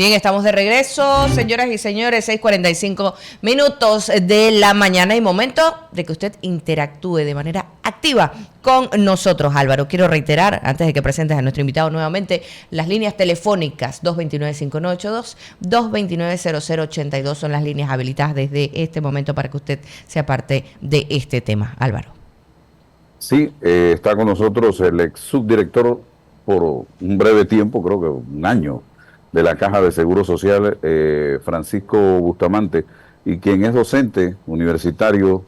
Bien, estamos de regreso, señoras y señores, 6:45 de la mañana y momento de que usted interactúe de manera activa con nosotros, Álvaro. Quiero reiterar, antes de que presentes a nuestro invitado nuevamente, las líneas telefónicas 229-5982, 229-0082 son las líneas habilitadas desde este momento para que usted sea parte de este tema. Álvaro. Sí, está con nosotros el ex subdirector por un breve tiempo, creo que un año, de la Caja de Seguro Social, Francisco Bustamante, y quien es docente universitario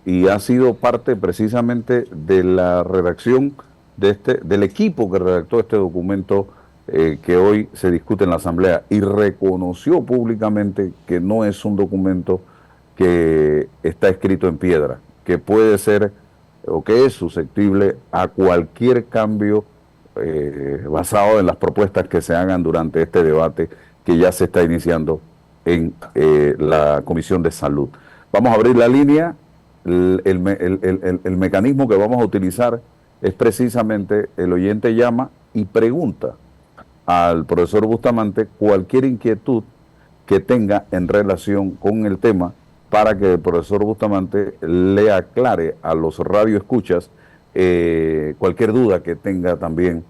y ha sido parte precisamente de la redacción del equipo que redactó este documento que hoy se discute en la Asamblea, y reconoció públicamente que no es un documento que está escrito en piedra, que puede ser o que es susceptible a cualquier cambio basado en las propuestas que se hagan durante este debate que ya se está iniciando en la Comisión de Salud. Vamos a abrir la línea. El mecanismo que vamos a utilizar es precisamente: el oyente llama y pregunta al profesor Bustamante cualquier inquietud que tenga en relación con el tema, para que el profesor Bustamante le aclare a los radioescuchas cualquier duda que tenga también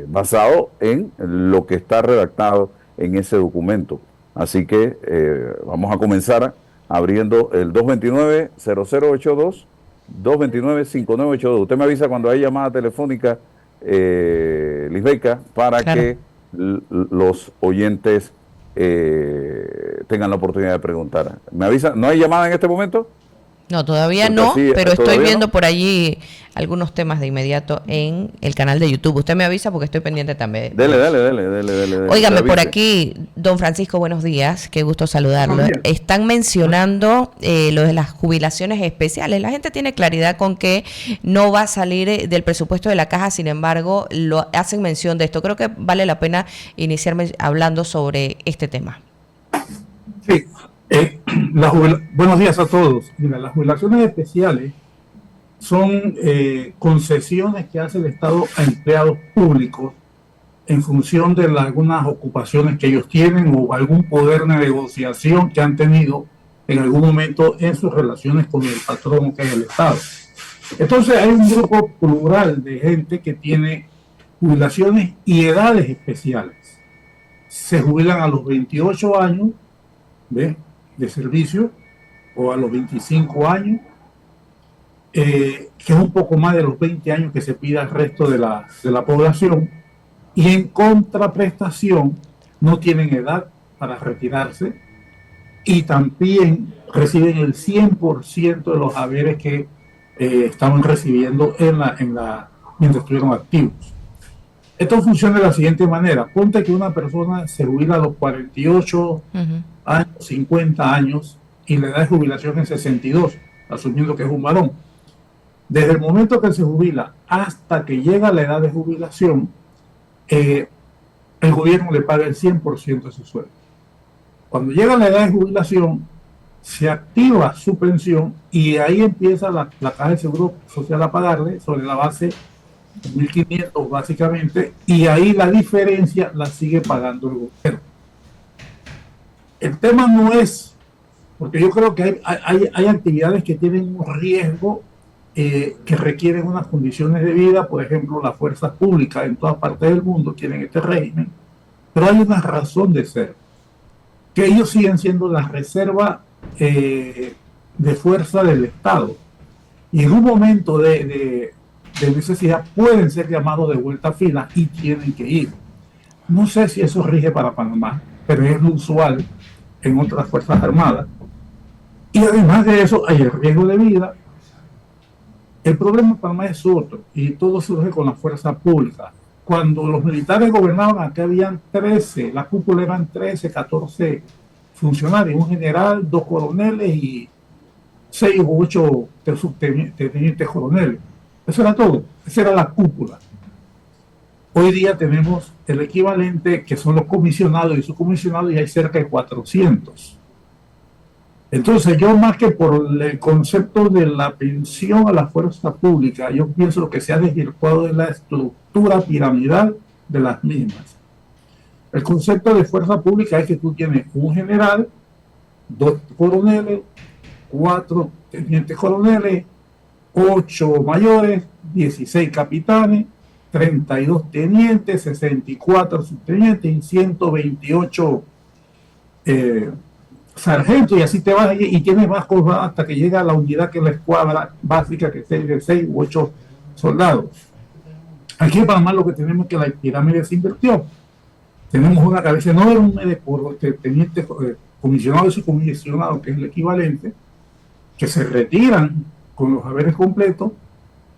basado en lo que está redactado en ese documento. Así que vamos a comenzar abriendo el 229-0082, 229-5982. Usted me avisa cuando hay llamada telefónica, Lisbeca, para claro, que los oyentes tengan la oportunidad de preguntar. ¿Me avisa? ¿No hay llamada en este momento? No, todavía no, pero estoy viendo por allí algunos temas de inmediato en el canal de YouTube. Usted me avisa porque estoy pendiente también. Dele. Óigame, por aquí, don Francisco, buenos días, qué gusto saludarlo. Están mencionando lo de las jubilaciones especiales. La gente tiene claridad con que no va a salir del presupuesto de la caja, sin embargo, lo hacen mención de esto. Creo que vale la pena iniciarme hablando sobre este tema. Sí. Buenos días a todos. Mira, las jubilaciones especiales son concesiones que hace el Estado a empleados públicos en función de algunas ocupaciones que ellos tienen o algún poder de negociación que han tenido en algún momento en sus relaciones con el patrón, que es el Estado. Entonces hay un grupo plural de gente que tiene jubilaciones y edades especiales. Se jubilan a los 28 años de servicio, o a los 25 años, que es un poco más de los 20 años que se pide al resto de la población, y en contraprestación no tienen edad para retirarse y también reciben el 100% de los haberes que estaban recibiendo mientras estuvieron activos. Esto funciona de la siguiente manera: ponte que una persona se jubila a los 48 años, 50 años, y la edad de jubilación es 62, asumiendo que es un varón. Desde el momento que se jubila hasta que llega a la edad de jubilación, el gobierno le paga el 100% de su sueldo. Cuando llega a la edad de jubilación, se activa su pensión y ahí empieza la Caja de Seguro Social a pagarle sobre la base 1.500 básicamente, y ahí la diferencia la sigue pagando el gobierno. El tema no es, porque yo creo que hay actividades que tienen un riesgo que requieren unas condiciones de vida. Por ejemplo, las fuerzas públicas en todas partes del mundo tienen este régimen, pero hay una razón de ser, que ellos siguen siendo la reserva de fuerza del Estado, y en un momento de necesidad pueden ser llamados de vuelta a fila y tienen que ir. No sé si eso rige para Panamá, pero es lo usual en otras fuerzas armadas. Y además de eso hay el riesgo de vida. El problema en Panamá es otro, y todo surge con la fuerza pública. Cuando los militares gobernaban, aquí habían 13, la cúpula eran 13, 14 funcionarios, un general, 2 coroneles y 6 u 8 tenientes coroneles. Eso era todo, esa era la cúpula. Hoy día tenemos el equivalente, que son los comisionados y subcomisionados, y hay cerca de 400. Entonces, yo, más que por el concepto de la pensión a la fuerza pública, yo pienso que se ha desvirtuado de la estructura piramidal de las mismas. El concepto de fuerza pública es que tú tienes un general, 2 coroneles, 4 tenientes coroneles, 8 mayores, 16 capitanes, 32 tenientes, 64 subtenientes y 128 sargentos, y así te vas y tienes más cosas hasta que llega a la unidad que es la escuadra básica, que es de 6 u 8 soldados. Aquí en Panamá lo que tenemos es que la pirámide se invirtió. Tenemos una cabeza enorme de tenientes comisionados y comisionados, que es el equivalente, que se retiran con los haberes completos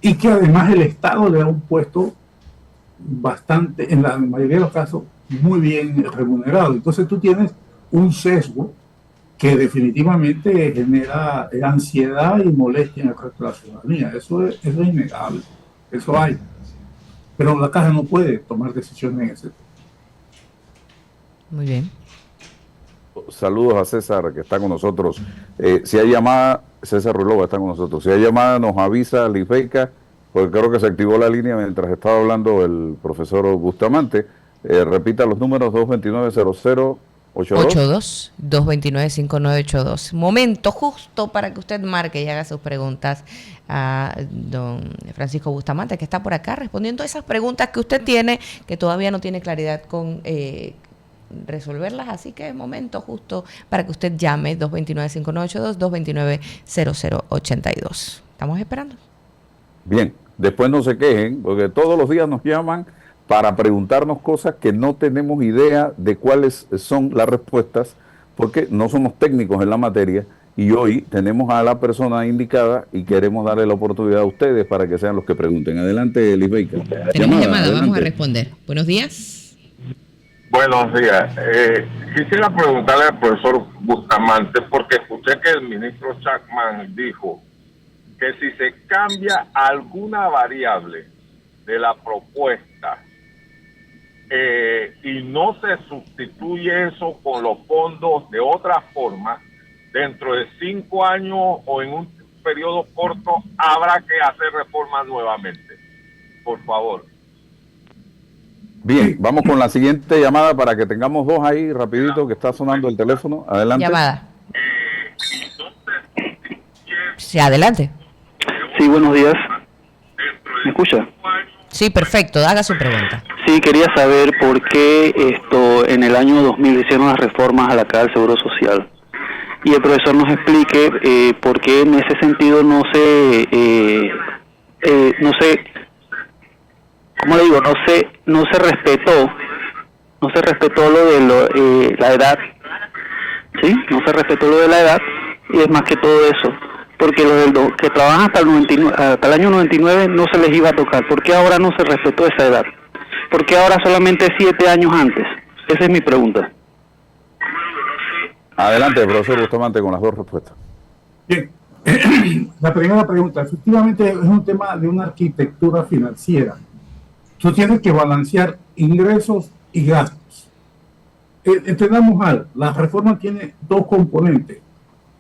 y que además el Estado le da un puesto bastante, en la mayoría de los casos, muy bien remunerado. Entonces tú tienes un sesgo que definitivamente genera ansiedad y molestia en el resto de la ciudadanía. Eso es innegable, eso hay. Pero la caja no puede tomar decisiones en ese tema. Muy bien. Saludos a César, que está con nosotros. Si hay llamada, César Ruilova está con nosotros. Si hay llamada, nos avisa Lifeica, porque creo que se activó la línea mientras estaba hablando el profesor Bustamante. Repita los números: 229-0082. 229-5982. Momento justo para que usted marque y haga sus preguntas a don Francisco Bustamante, que está por acá respondiendo a esas preguntas que usted tiene, que todavía no tiene claridad con resolverlas, así que es momento justo para que usted llame 229-5982, 229-0082. Estamos esperando. Bien, después no se quejen, porque todos los días nos llaman para preguntarnos cosas que no tenemos idea de cuáles son las respuestas, porque no somos técnicos en la materia, y hoy tenemos a la persona indicada y queremos darle la oportunidad a ustedes para que sean los que pregunten. Adelante, Lisbeth. Tenemos llamada, vamos a responder. Buenos días. Buenos días. Quisiera preguntarle al profesor Bustamante, porque escuché que el ministro Chapman dijo que si se cambia alguna variable de la propuesta y no se sustituye eso con los fondos de otra forma, dentro de 5 años o en un periodo corto habrá que hacer reformas nuevamente. Por favor. Bien, vamos con la siguiente llamada para que tengamos dos ahí rapidito, que está sonando el teléfono. Adelante. Llamada. Sí, adelante. Sí, buenos días. ¿Me escucha? Sí, perfecto. Haga su pregunta. Sí, quería saber por qué en el año 2000 hicieron las reformas a la Caja del Seguro Social. Y el profesor nos explique por qué en ese sentido no se, ¿cómo le digo? No se respetó lo de la edad, ¿sí? No se respetó lo de la edad, y es más que todo eso. Porque los que trabajan hasta el año 99 no se les iba a tocar. ¿Por qué ahora no se respetó esa edad? ¿Por qué ahora solamente 7 años antes? Esa es mi pregunta. Adelante, profesor Bustamante, con las dos respuestas. Bien, la primera pregunta, efectivamente es un tema de una arquitectura financiera. Tú tienes que balancear ingresos y gastos. Entendamos mal, la reforma tiene 2 componentes.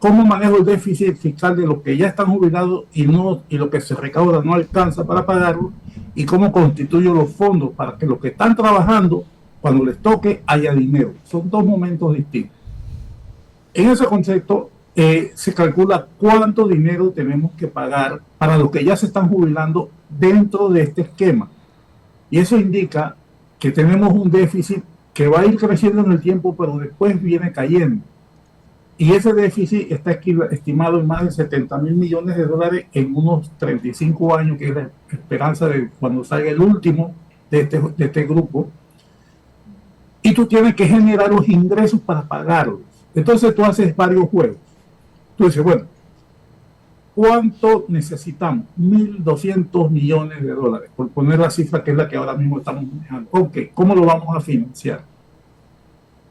¿Cómo manejo el déficit fiscal de los que ya están jubilados y lo que se recauda no alcanza para pagarlo? ¿Y cómo constituyo los fondos para que los que están trabajando, cuando les toque, haya dinero? Son 2 momentos distintos. En ese concepto se calcula cuánto dinero tenemos que pagar para los que ya se están jubilando dentro de este esquema. Y eso indica que tenemos un déficit que va a ir creciendo en el tiempo, pero después viene cayendo. Y ese déficit está estimado en más de 70.000 millones de dólares en unos 35 años, que es la esperanza de cuando salga el último de este grupo. Y tú tienes que generar los ingresos para pagarlos. Entonces tú haces varios juegos. Tú dices, bueno, ¿cuánto necesitamos? 1.200 millones de dólares, por poner la cifra que es la que ahora mismo estamos manejando. Ok, ¿cómo lo vamos a financiar?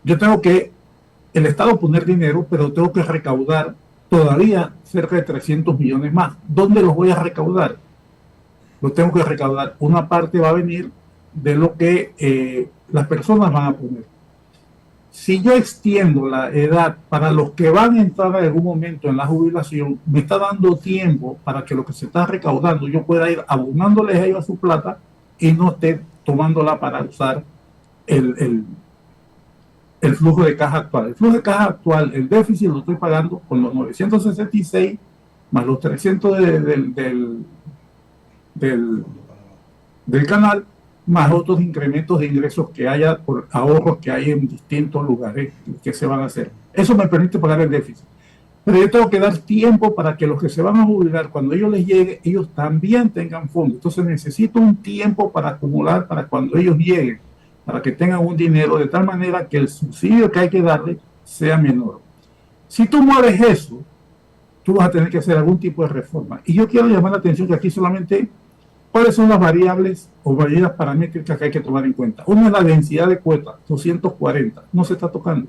Yo tengo que el Estado poner dinero, pero tengo que recaudar todavía cerca de 300 millones más. ¿Dónde los voy a recaudar? Los tengo que recaudar. Una parte va a venir de lo que las personas van a poner. Si yo extiendo la edad para los que van a entrar en algún momento en la jubilación, me está dando tiempo para que lo que se está recaudando yo pueda ir abonándoles a ellos a su plata y no esté tomándola para usar flujo de caja actual. El flujo de caja actual, el déficit lo estoy pagando con los 966 más los 300 del canal, más otros incrementos de ingresos que haya por ahorros que hay en distintos lugares que se van a hacer. Eso me permite pagar el déficit. Pero yo tengo que dar tiempo para que los que se van a jubilar, cuando ellos les llegue, ellos también tengan fondos. Entonces necesito un tiempo para acumular para cuando ellos lleguen, para que tengan un dinero de tal manera que el subsidio que hay que darle sea menor. Si tú mueves eso, tú vas a tener que hacer algún tipo de reforma. Y yo quiero llamar la atención que aquí solamente, ¿cuáles son las variables o variables paramétricas que hay que tomar en cuenta? Una es la densidad de cuotas, 240, no se está tocando.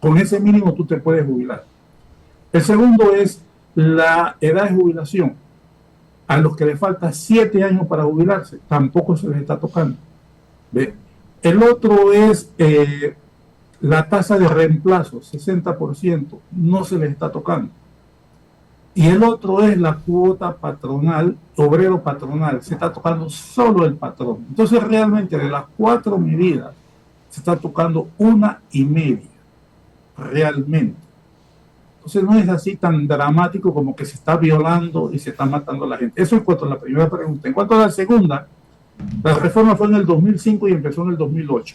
Con ese mínimo tú te puedes jubilar. El segundo es la edad de jubilación. A los que les falta 7 años para jubilarse, tampoco se les está tocando. ¿Ve? El otro es la tasa de reemplazo, 60%, no se les está tocando. Y el otro es la cuota patronal, obrero patronal, se está tocando solo el patrón. Entonces realmente de las 4 medidas se está tocando 1,5, realmente. Entonces no es así tan dramático como que se está violando y se está matando a la gente. Eso en cuanto a la primera pregunta. En cuanto a la segunda, la reforma fue en el 2005 y empezó en el 2008.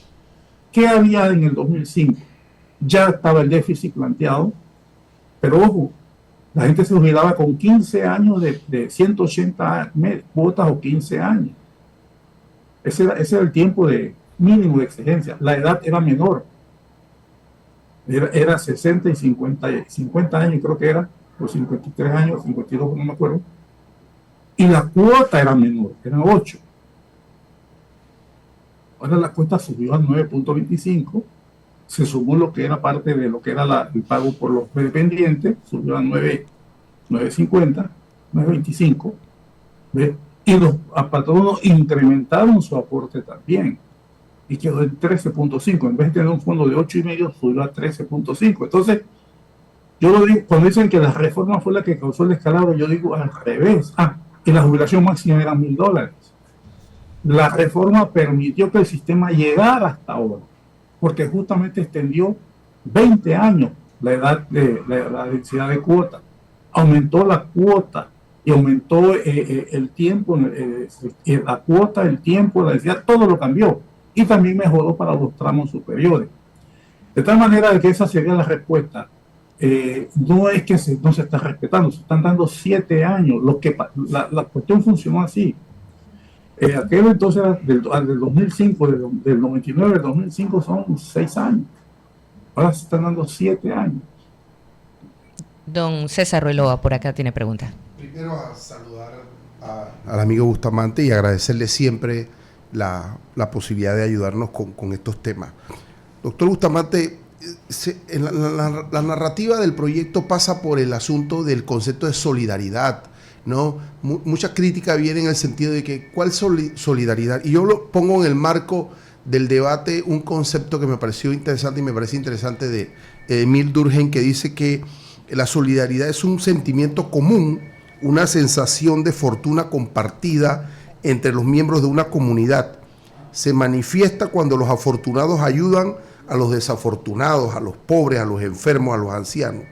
¿Qué había en el 2005? Ya estaba el déficit planteado, pero ojo, la gente se jubilaba con 15 años de 180 cuotas o 15 años. Ese era el tiempo de mínimo de exigencia. La edad era menor. Era 60 y 50 años, creo que era, o 53 años, 52, no me acuerdo. Y la cuota era menor, eran 8. Ahora la cuota subió a 9.25, se sumó lo que era parte de lo que era el pago por los dependientes, subió a 9.50, 9.25, ¿ve? Y los patronos incrementaron su aporte también, y quedó en 13.5, en vez de tener un fondo de 8,5, subió a 13.5. Entonces, yo lo digo, cuando dicen que la reforma fue la que causó el descalabro, yo digo al revés. Y la jubilación máxima era $1,000. La reforma permitió que el sistema llegara hasta ahora, porque justamente extendió 20 años la edad de la densidad de cuota, aumentó la cuota y aumentó el tiempo, la cuota, el tiempo, la densidad, todo lo cambió. Y también mejoró para los tramos superiores. De tal manera de que esa sería la respuesta. No es que no se está respetando, se están dando 7 años. La cuestión funcionó así. Aquello entonces del 2005, del 99 al 2005 son 6 años. Ahora se están dando 7 años. Don César Rueloa, por acá tiene pregunta. Primero a saludar al amigo Bustamante y agradecerle siempre la posibilidad de ayudarnos con estos temas. Doctor Bustamante, la narrativa del proyecto pasa por el asunto del concepto de solidaridad, ¿no? Mucha crítica viene en el sentido de que ¿cuál solidaridad? Y yo lo pongo en el marco del debate un concepto que me pareció interesante y me parece interesante de Emile Durkheim, que dice que la solidaridad es un sentimiento común, una sensación de fortuna compartida entre los miembros de una comunidad. Se manifiesta cuando los afortunados ayudan a los desafortunados, a los pobres, a los enfermos, a los ancianos.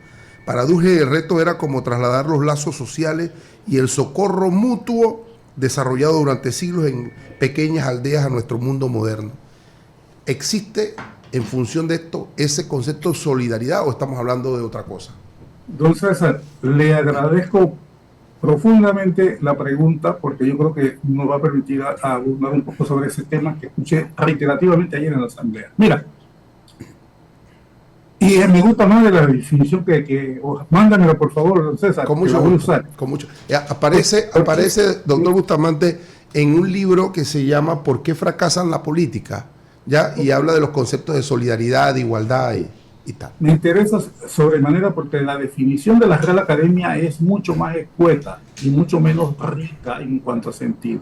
Para Durkheim el reto era como trasladar los lazos sociales y el socorro mutuo desarrollado durante siglos en pequeñas aldeas a nuestro mundo moderno. ¿Existe en función de esto ese concepto de solidaridad o estamos hablando de otra cosa? Don César, le agradezco profundamente la pregunta porque yo creo que nos va a permitir abundar un poco sobre ese tema que escuché reiterativamente ayer en la asamblea. Mira, y me gusta más de la definición mándamela por favor, don César. Con mucho gusto. Con mucho. Aparece, doctor Bustamante, en un libro que se llama ¿Por qué fracasan la política? ¿Ya? Y habla de los conceptos de solidaridad, de igualdad y tal. Me interesa sobremanera porque la definición de la Real Academia es mucho más escueta y mucho menos rica en cuanto a sentido.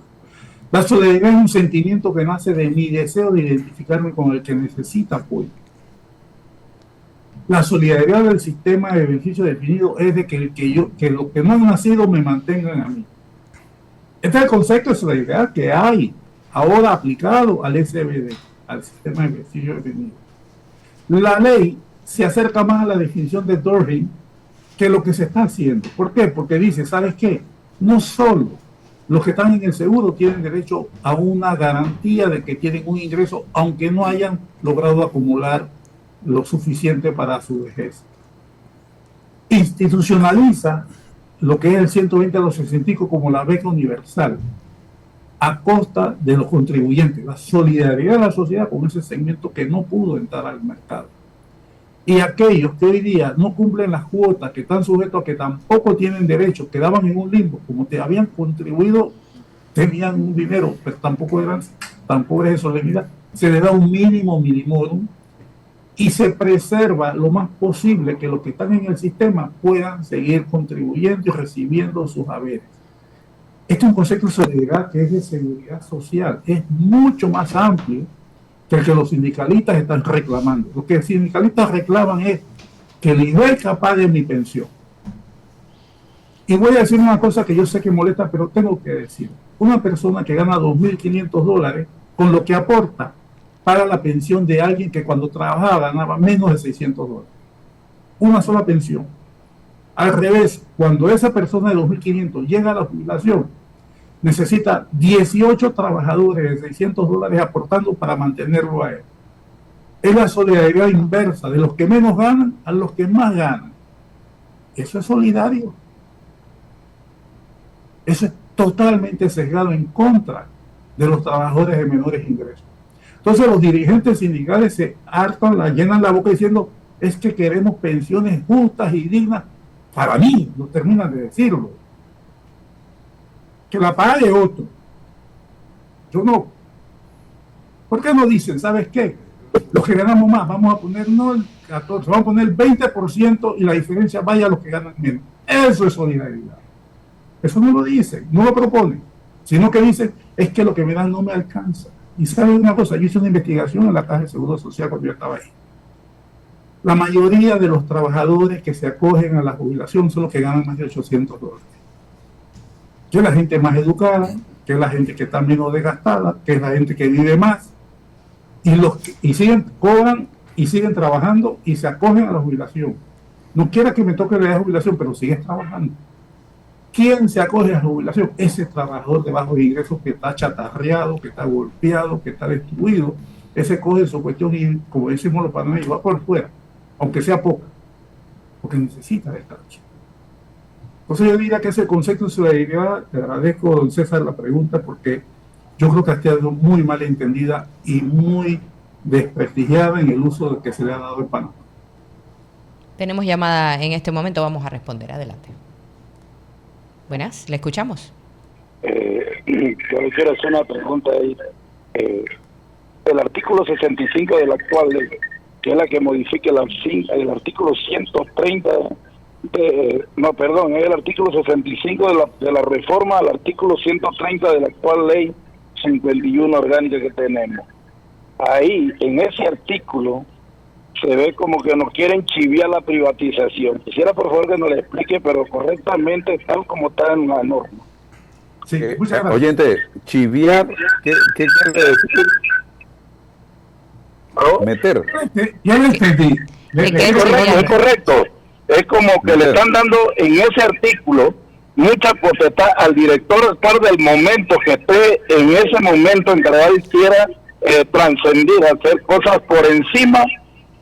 La solidaridad es un sentimiento que nace de mi deseo de identificarme con el que necesita apoyo. La solidaridad del sistema de beneficio definido es de que los que no han nacido me mantengan a mí. Este es el concepto de solidaridad que hay ahora aplicado al SBD, al sistema de beneficio definido. La ley se acerca más a la definición de Durkheim que lo que se está haciendo. ¿Por qué? Porque dice, ¿sabes qué? No solo los que están en el seguro tienen derecho a una garantía de que tienen un ingreso, aunque no hayan logrado acumular lo suficiente para su vejez. Institucionaliza lo que es el 120 a los 65 como la beca universal, a costa de los contribuyentes, la solidaridad de la sociedad con ese segmento que no pudo entrar al mercado. Y aquellos que hoy día no cumplen las cuotas, que están sujetos a que tampoco tienen derecho, quedaban en un limbo, como te habían contribuido, tenían un dinero, pero tampoco eran tan pobres de solemnidad, se les da un mínimo minimorum y se preserva lo más posible que los que están en el sistema puedan seguir contribuyendo y recibiendo sus haberes. Este es un concepto de solidaridad que es de seguridad social, es mucho más amplio que el que los sindicalistas están reclamando. Lo que los sindicalistas reclaman es que el INDECA pague mi pensión. Y voy a decir una cosa que yo sé que molesta, pero tengo que decir. Una persona que gana $2.500, con lo que aporta, paga la pensión de alguien que cuando trabajaba ganaba menos de $600. Una sola pensión. Al revés, cuando esa persona de 2.500 llega a la jubilación, necesita 18 trabajadores de $600 aportando para mantenerlo a él. Es la solidaridad inversa, de los que menos ganan a los que más ganan. Eso es solidario. Eso es totalmente sesgado en contra de los trabajadores de menores ingresos. Entonces los dirigentes sindicales se hartan, llenan la boca diciendo, es que queremos pensiones justas y dignas. Para mí, no terminan de decirlo. Que la pague otro. Yo no. ¿Por qué no dicen, sabes qué? Los que ganamos más, vamos a poner no el 14, vamos a poner el 20% y la diferencia vaya a los que ganan menos. Eso es solidaridad. Eso no lo dicen, no lo proponen, sino que dicen, es que lo que me dan no me alcanza. Y ¿saben una cosa? Yo hice una investigación en la Caja de Seguro Social cuando yo estaba ahí. La mayoría de los trabajadores que se acogen a la jubilación son los que ganan más de $800. Que es la gente más educada, que es la gente que está menos desgastada, que es la gente que vive más, y siguen, cobran y siguen trabajando y se acogen a la jubilación. No quiera que me toque la jubilación, pero sigues trabajando. ¿Quién se acoge a la jubilación? Ese trabajador de bajos ingresos que está chatarreado, que está golpeado, que está destruido. Ese coge su cuestión y, como decimos los panameños, va por fuera, aunque sea poca, porque necesita descanso. Entonces yo diría que ese concepto de solidaridad, te agradezco, don César, la pregunta, porque yo creo que ha sido muy mal entendida y muy desprestigiada en el uso que se le ha dado en Panamá. Tenemos llamada en este momento, vamos a responder. Adelante. Buenas, le escuchamos. Yo le quiero hacer una pregunta ahí. El artículo 65 de la actual ley, que es la que modifica el artículo 130, es el artículo 65 de la reforma al artículo 130 de la actual ley 51 orgánica que tenemos. Ahí, en ese artículo, se ve como que nos quieren chiviar la privatización. Quisiera por favor que nos le explique, pero correctamente, tal como está en la norma. Sí, muchas gracias. Oyente, chiviar, ¿qué quiere decir? ¿No? Meter. Ya lo entendí. Es correcto. Es como que le están dando en ese artículo mucha potestad al director actual del momento que esté en ese momento en que él quiera trascendir, hacer cosas por encima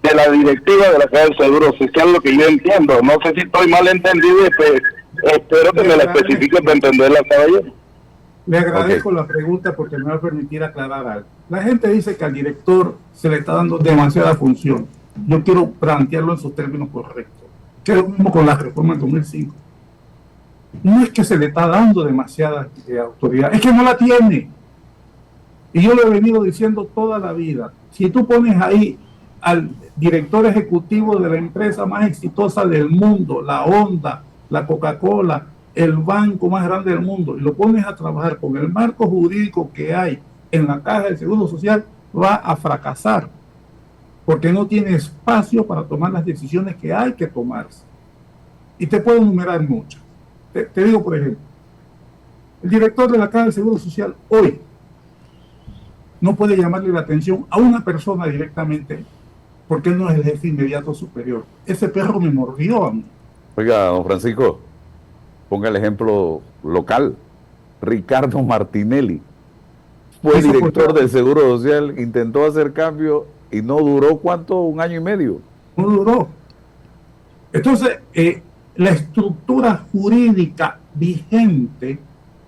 de la directiva de la Caja del Seguro Social, lo que yo entiendo. No sé si estoy mal entendido, pues, espero que me la especifique para entenderla, caballero. Le agradezco la pregunta porque me va a permitir aclarar algo. La gente dice que al director se le está dando demasiada función. Yo quiero plantearlo en sus términos correctos. Que es lo mismo con la reforma del 2005. No es que se le está dando demasiada autoridad, es que no la tiene. Y yo lo he venido diciendo toda la vida. Si tú pones ahí al director ejecutivo de la empresa más exitosa del mundo, la Honda, la Coca-Cola, el banco más grande del mundo, y lo pones a trabajar con el marco jurídico que hay en la Caja del Seguro Social, va a fracasar, porque no tiene espacio para tomar las decisiones que hay que tomarse. Y te puedo enumerar muchas. Te digo, por ejemplo, el director de la Caja del Seguro Social hoy no puede llamarle la atención a una persona directamente porque él no es el jefe inmediato superior. Ese perro me mordió a mí. Oiga, don Francisco, ponga el ejemplo local. Ricardo Martinelli fue Eso director fue- del Seguro Social, intentó hacer cambio y no duró, ¿cuánto? 1 año y medio. No duró. Entonces, la estructura jurídica vigente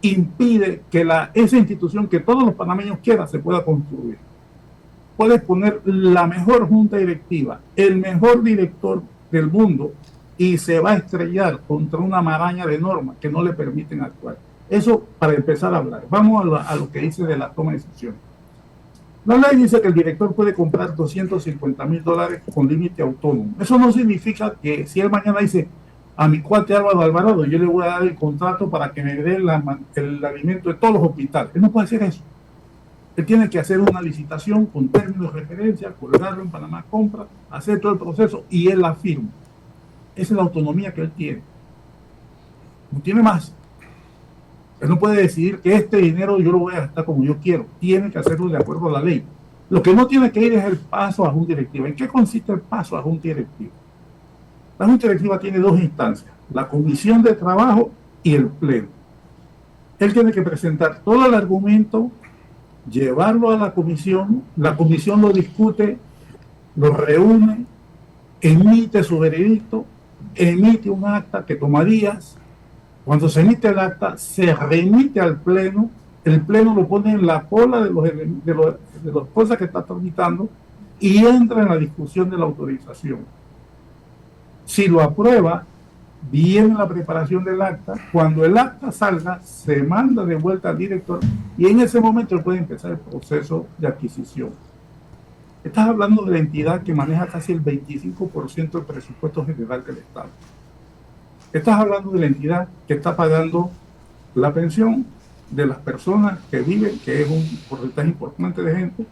impide que esa institución que todos los panameños quieran se pueda construir. Puedes poner la mejor junta directiva, el mejor director del mundo y se va a estrellar contra una maraña de normas que no le permiten actuar. Eso para empezar a hablar. Vamos a lo que dice de la toma de decisiones. La ley dice que el director puede comprar $250,000 con límite autónomo. Eso no significa que si él mañana dice a mi cuate Álvaro Alvarado, yo le voy a dar el contrato para que me dé el alimento de todos los hospitales. Él no puede hacer eso. Él tiene que hacer una licitación con términos de referencia, colgarlo en Panamá Compra, hacer todo el proceso y él la firma. Esa es la autonomía que él tiene. No tiene más. Él no puede decidir que este dinero yo lo voy a gastar como yo quiero. Tiene que hacerlo de acuerdo a la ley. Lo que no tiene que ir es el paso a junta directiva. ¿En qué consiste el paso a junta directiva? La junta directiva tiene dos instancias, la comisión de trabajo y el pleno. Él tiene que presentar todo el argumento, llevarlo a la comisión lo discute, lo reúne, emite su veredicto, emite un acta que toma días. Cuando se emite el acta, se remite al pleno, el pleno lo pone en la cola de las cosas que está tramitando y entra en la discusión de la autorización. Si lo aprueba, viene la preparación del acta. Cuando el acta salga, se manda de vuelta al director y en ese momento él puede empezar el proceso de adquisición. Estás hablando de la entidad que maneja casi el 25% del presupuesto general del Estado. Estás hablando de la entidad que está pagando la pensión de las personas que viven, que es un porcentaje importante de gente,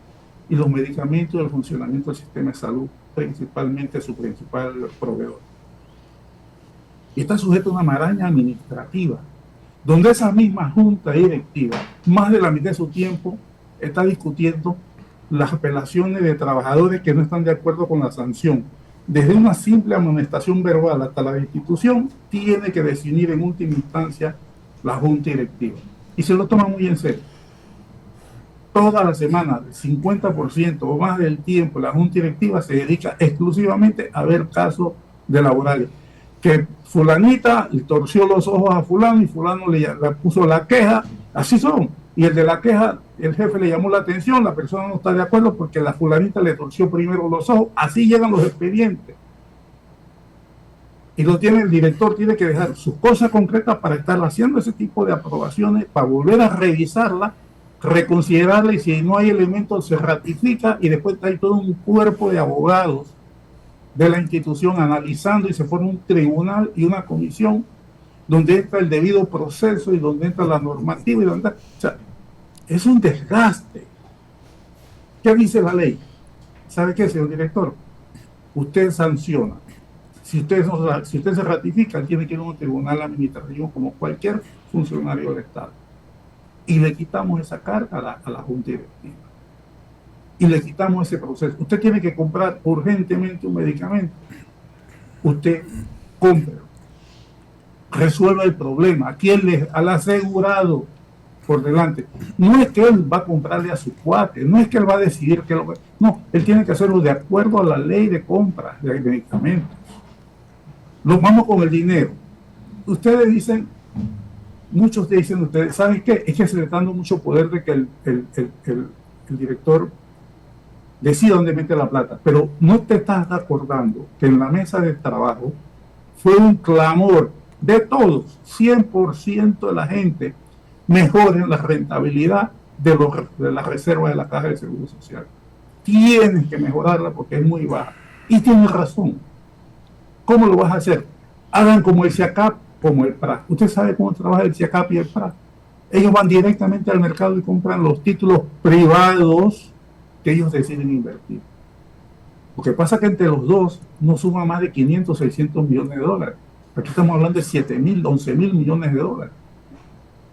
y los medicamentos del funcionamiento del sistema de salud, principalmente su principal proveedor. Y está sujeto a una maraña administrativa, donde esa misma junta directiva, más de la mitad de su tiempo, está discutiendo las apelaciones de trabajadores que no están de acuerdo con la sanción. Desde una simple amonestación verbal hasta la destitución, tiene que definir en última instancia la junta directiva. Y se lo toma muy en serio. Toda la semana, el 50% o más del tiempo, la junta directiva se dedica exclusivamente a ver casos de laborales. Que fulanita le torció los ojos a fulano y fulano le puso la queja, así son. Y el de la queja, el jefe le llamó la atención, la persona no está de acuerdo porque la fulanita le torció primero los ojos, así llegan los expedientes. Y lo tiene el director, tiene que dejar sus cosas concretas para estar haciendo ese tipo de aprobaciones, para volver a revisarla, reconsiderarla y si no hay elementos se ratifica y después hay todo un cuerpo de abogados de la institución analizando y se forma un tribunal y una comisión donde entra el debido proceso y donde entra la normativa y donde, o sea, es un desgaste. ¿Qué dice la ley? ¿Sabe qué, señor director? Usted sanciona. Si usted se ratifica, tiene que ir a un tribunal administrativo como cualquier funcionario del Estado. Y le quitamos esa carga a la Junta Directiva. Y le quitamos ese proceso. Usted tiene que comprar urgentemente un medicamento. Usted compra. Resuelva el problema. Aquí al asegurado por delante. No es que él va a comprarle a su cuate, no es que él va a decidir que lo... No, él tiene que hacerlo de acuerdo a la ley de compra de medicamentos. Lo vamos con el dinero. Ustedes dicen, muchos dicen ustedes, ¿saben qué? Es que se le está dando mucho poder de que el director decida dónde mete la plata, pero no te estás acordando que en la mesa de trabajo fue un clamor de todos, 100% de la gente, mejoren la rentabilidad de la reserva de la Caja de Seguro Social. Tienes que mejorarla porque es muy baja. Y tienes razón. ¿Cómo lo vas a hacer? Hagan como el CIACAP, como el PRA. Usted sabe cómo trabaja el CIACAP y el PRA. Ellos van directamente al mercado y compran los títulos privados que ellos deciden invertir. Lo que pasa es que entre los dos no suma más de 500, 600 millones de dólares. Aquí estamos hablando de 7.000, 11.000 millones de dólares.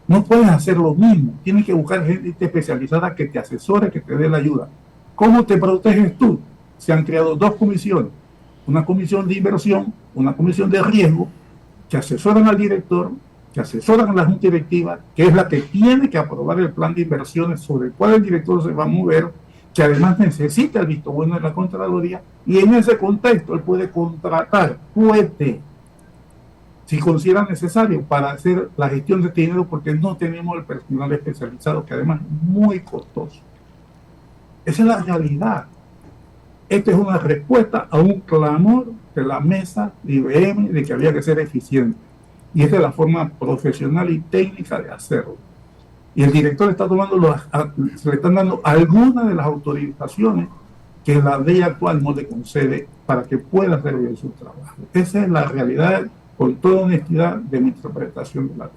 No puedes hacer lo mismo. Tienes que buscar gente especializada que te asesore, que te dé la ayuda. ¿Cómo te proteges tú? se han creado dos comisiones, una comisión de inversión, una comisión de riesgo, que asesoran al director, que asesoran a la junta directiva, que es la que tiene que aprobar el plan de inversiones sobre el cual el director se va a mover, que además necesita el visto bueno de la Contraloría, y en ese contexto él puede contratar, si considera necesario, para hacer la gestión de este dinero, porque no tenemos el personal especializado, que además es muy costoso. Esa es la realidad. Esta es una respuesta a un clamor de la mesa de IBM de que había que ser eficiente. Y esta es la forma profesional y técnica de hacerlo. Y el director está tomando se le están dando algunas de las autorizaciones que la ley actual no le concede para que pueda hacer bien su trabajo. Esa es la realidad, con toda honestidad, de mi interpretación de la ley.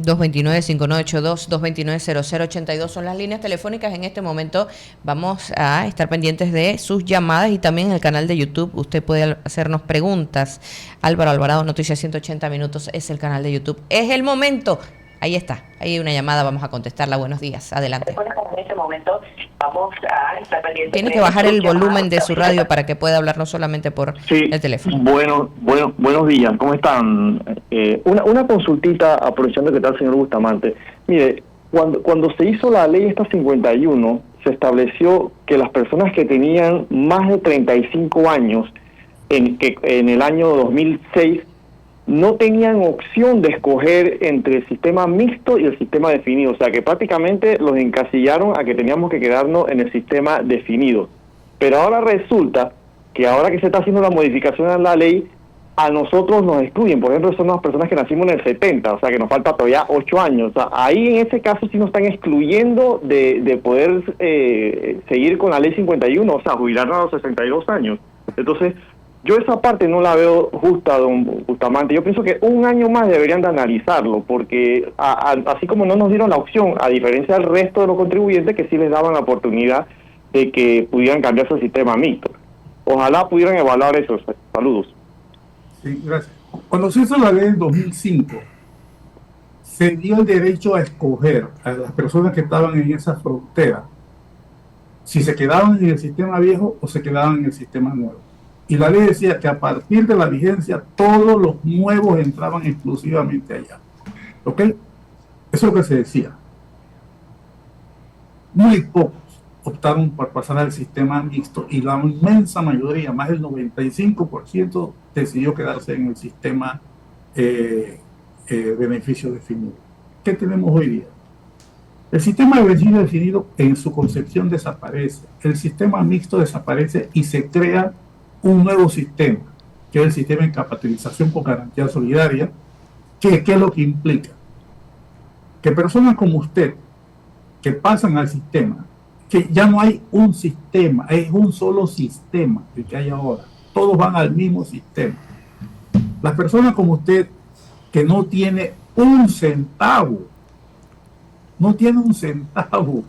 229-5982, 229-0082 son las líneas telefónicas. En este momento vamos a estar pendientes de sus llamadas y también en el canal de YouTube. Usted puede hacernos preguntas. Álvaro Alvarado, Noticias 180 Minutos es el canal de YouTube. Es el momento. Ahí está, hay una llamada, vamos a contestarla. Buenos días, adelante. En este momento vamos a estar pendientes. Tiene que bajar el volumen de su radio para que pueda hablar no solamente por el teléfono. Buenos días, ¿cómo están? Una consultita, aprovechando que está el señor Bustamante. Mire, cuando se hizo la ley esta 51, se estableció que las personas que tenían más de 35 años en el año 2006 no tenían opción de escoger entre el sistema mixto y el sistema definido, o sea que prácticamente los encasillaron a que teníamos que quedarnos en el sistema definido. Pero ahora resulta que ahora que se está haciendo la modificación a la ley, a nosotros nos excluyen. Por ejemplo, son las personas que nacimos en el 70, o sea que nos falta todavía 8 años. O sea, ahí en ese caso sí nos están excluyendo de poder seguir con la ley 51, o sea, jubilarnos a los 62 años. Entonces, yo esa parte no la veo justa, don Bustamante. Yo pienso que un año más deberían de analizarlo, porque así como no nos dieron la opción, a diferencia del resto de los contribuyentes que sí les daban la oportunidad de que pudieran cambiarse al sistema mixto. Ojalá pudieran evaluar eso. Saludos. Sí, gracias. Cuando se hizo la ley en 2005, se dio el derecho a escoger a las personas que estaban en esa frontera si se quedaban en el sistema viejo o se quedaban en el sistema nuevo. Y la ley decía que a partir de la vigencia todos los nuevos entraban exclusivamente allá. ¿Ok? Eso es lo que se decía. Muy pocos optaron por pasar al sistema mixto y la inmensa mayoría, más del 95%, decidió quedarse en el sistema beneficio definido. ¿Qué tenemos hoy día? El sistema de beneficio definido en su concepción desaparece. El sistema mixto desaparece y se crea un nuevo sistema, que es el sistema de capitalización por garantía solidaria. ¿Qué es lo que implica? Que personas como usted, que pasan al sistema, que ya no hay un sistema, es un solo sistema el que hay ahora, todos van al mismo sistema. Las personas como usted, que no tiene un centavo, no tiene un centavo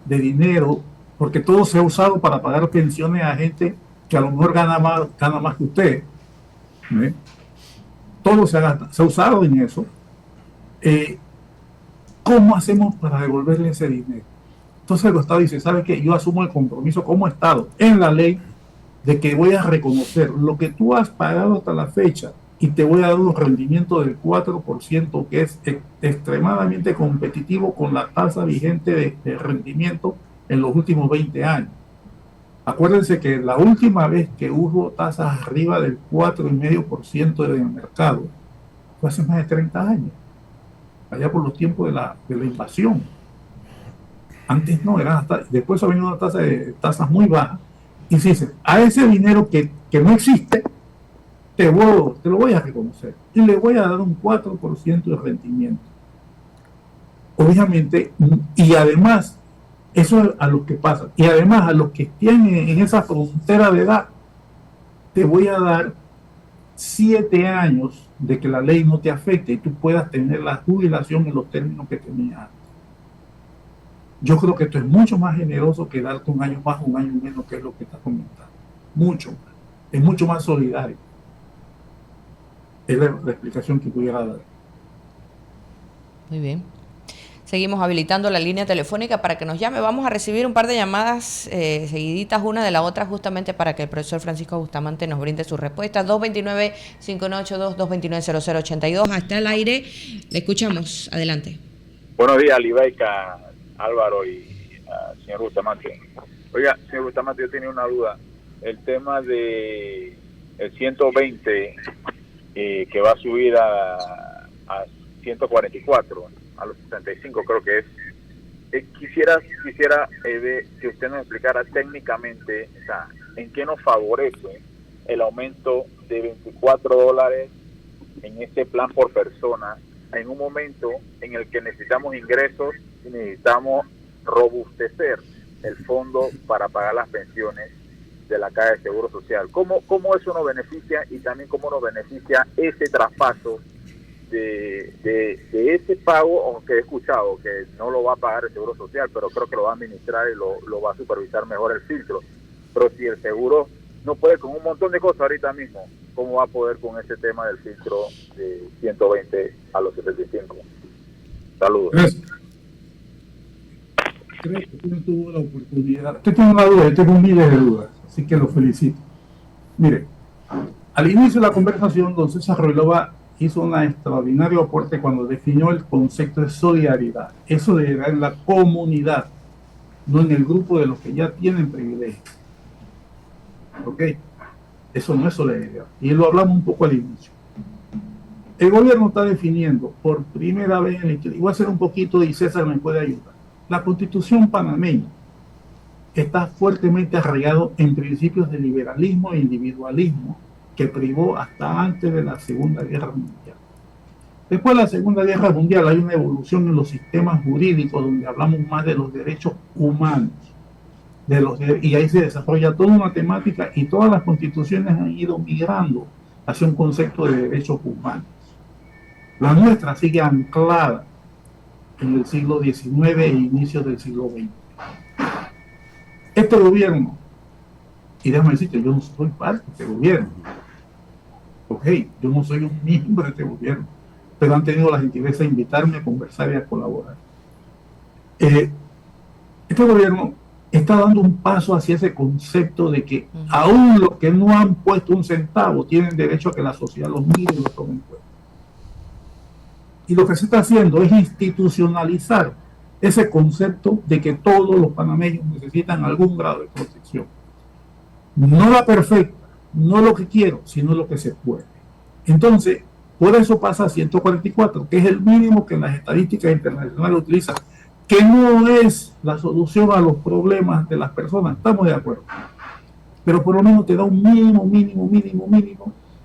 de dinero, porque todo se ha usado para pagar pensiones a gente que a lo mejor gana más que usted. Todo se ha usado en eso. ¿Cómo hacemos para devolverle ese dinero? Entonces el Estado dice, ¿sabe qué? Yo asumo el compromiso como Estado en la ley de que voy a reconocer lo que tú has pagado hasta la fecha y te voy a dar un rendimiento del 4%, que es extremadamente competitivo con la tasa vigente de rendimiento en los últimos 20 años. Acuérdense que la última vez que hubo tasas arriba del 4,5% en el mercado fue hace más de 30 años, allá por los tiempos de la invasión. Antes no, después ha venido una tasa de tasas muy bajas. Y se dice, a ese dinero que no existe, te lo voy a reconocer y le voy a dar un 4% de rendimiento. Obviamente, y además, eso es a los que pasan. Y además, a los que estén en esa frontera de edad, te voy a dar 7 años de que la ley no te afecte y tú puedas tener la jubilación en los términos que tenías antes. Yo creo que esto es mucho más generoso que darte un año más o un año menos, que es lo que estás comentando. Mucho más. Es mucho más solidario. Es la explicación que pudiera dar. Muy bien. seguimos habilitando la línea telefónica para que nos llame. Vamos a recibir un par de llamadas seguiditas una de la otra, justamente para que el profesor Francisco Bustamante nos brinde su respuesta. 229-582, 229-0082. Está al aire. Le escuchamos. Adelante. Buenos días, Libeika, Álvaro y señor Bustamante. Oiga, señor Bustamante, yo tenía una duda. El tema de el 120 que va a subir a 144, a los 65 creo que es. Quisiera que usted nos explicara técnicamente, o sea, en qué nos favorece el aumento de $24 en este plan por persona en un momento en el que necesitamos ingresos y necesitamos robustecer el fondo para pagar las pensiones de la Caja de Seguro Social. ¿Cómo eso nos beneficia y también cómo nos beneficia ese traspaso de ese pago, aunque he escuchado que no lo va a pagar el Seguro Social, pero creo que lo va a administrar y lo va a supervisar mejor el filtro? Pero si el seguro no puede con un montón de cosas ahorita mismo, ¿cómo va a poder con ese tema del filtro de 120 a los 75? Saludos. Gracias. Creo que usted no tuvo la oportunidad. Usted tiene una duda, yo tengo miles de dudas, así que lo felicito. Mire, al inicio de la conversación, don César Ruilova hizo un extraordinario aporte cuando definió el concepto de solidaridad. Eso de en la comunidad, no en el grupo de los que ya tienen privilegios. ¿Ok? Eso no es solidaridad. Y lo hablamos un poco al inicio. El gobierno está definiendo por primera vez en la historia, y voy a hacer un poquito y César me puede ayudar. La Constitución panameña está fuertemente arraigado en principios de liberalismo e individualismo que privó hasta antes de la Segunda Guerra Mundial. Después de la Segunda Guerra Mundial hay una evolución en los sistemas jurídicos donde hablamos más de los derechos humanos, y ahí se desarrolla toda una temática y todas las constituciones han ido migrando hacia un concepto de derechos humanos. La nuestra sigue anclada en el siglo XIX e inicios del siglo XX. Este gobierno, y déjame decirte, yo no soy parte de este gobierno, ok, yo no soy un miembro de este gobierno, pero han tenido la gentileza de invitarme a conversar y a colaborar. Este gobierno está dando un paso hacia ese concepto de que aún los que no han puesto un centavo tienen derecho a que la sociedad los mire y los tome en cuenta. Y lo que se está haciendo es institucionalizar ese concepto de que todos los panameños necesitan algún grado de protección. No la perfecta, no lo que quiero, sino lo que se puede. Entonces, por eso pasa a 144, que es el mínimo que las estadísticas internacionales utilizan, que no es la solución a los problemas de las personas, estamos de acuerdo. Pero por lo menos te da un mínimo,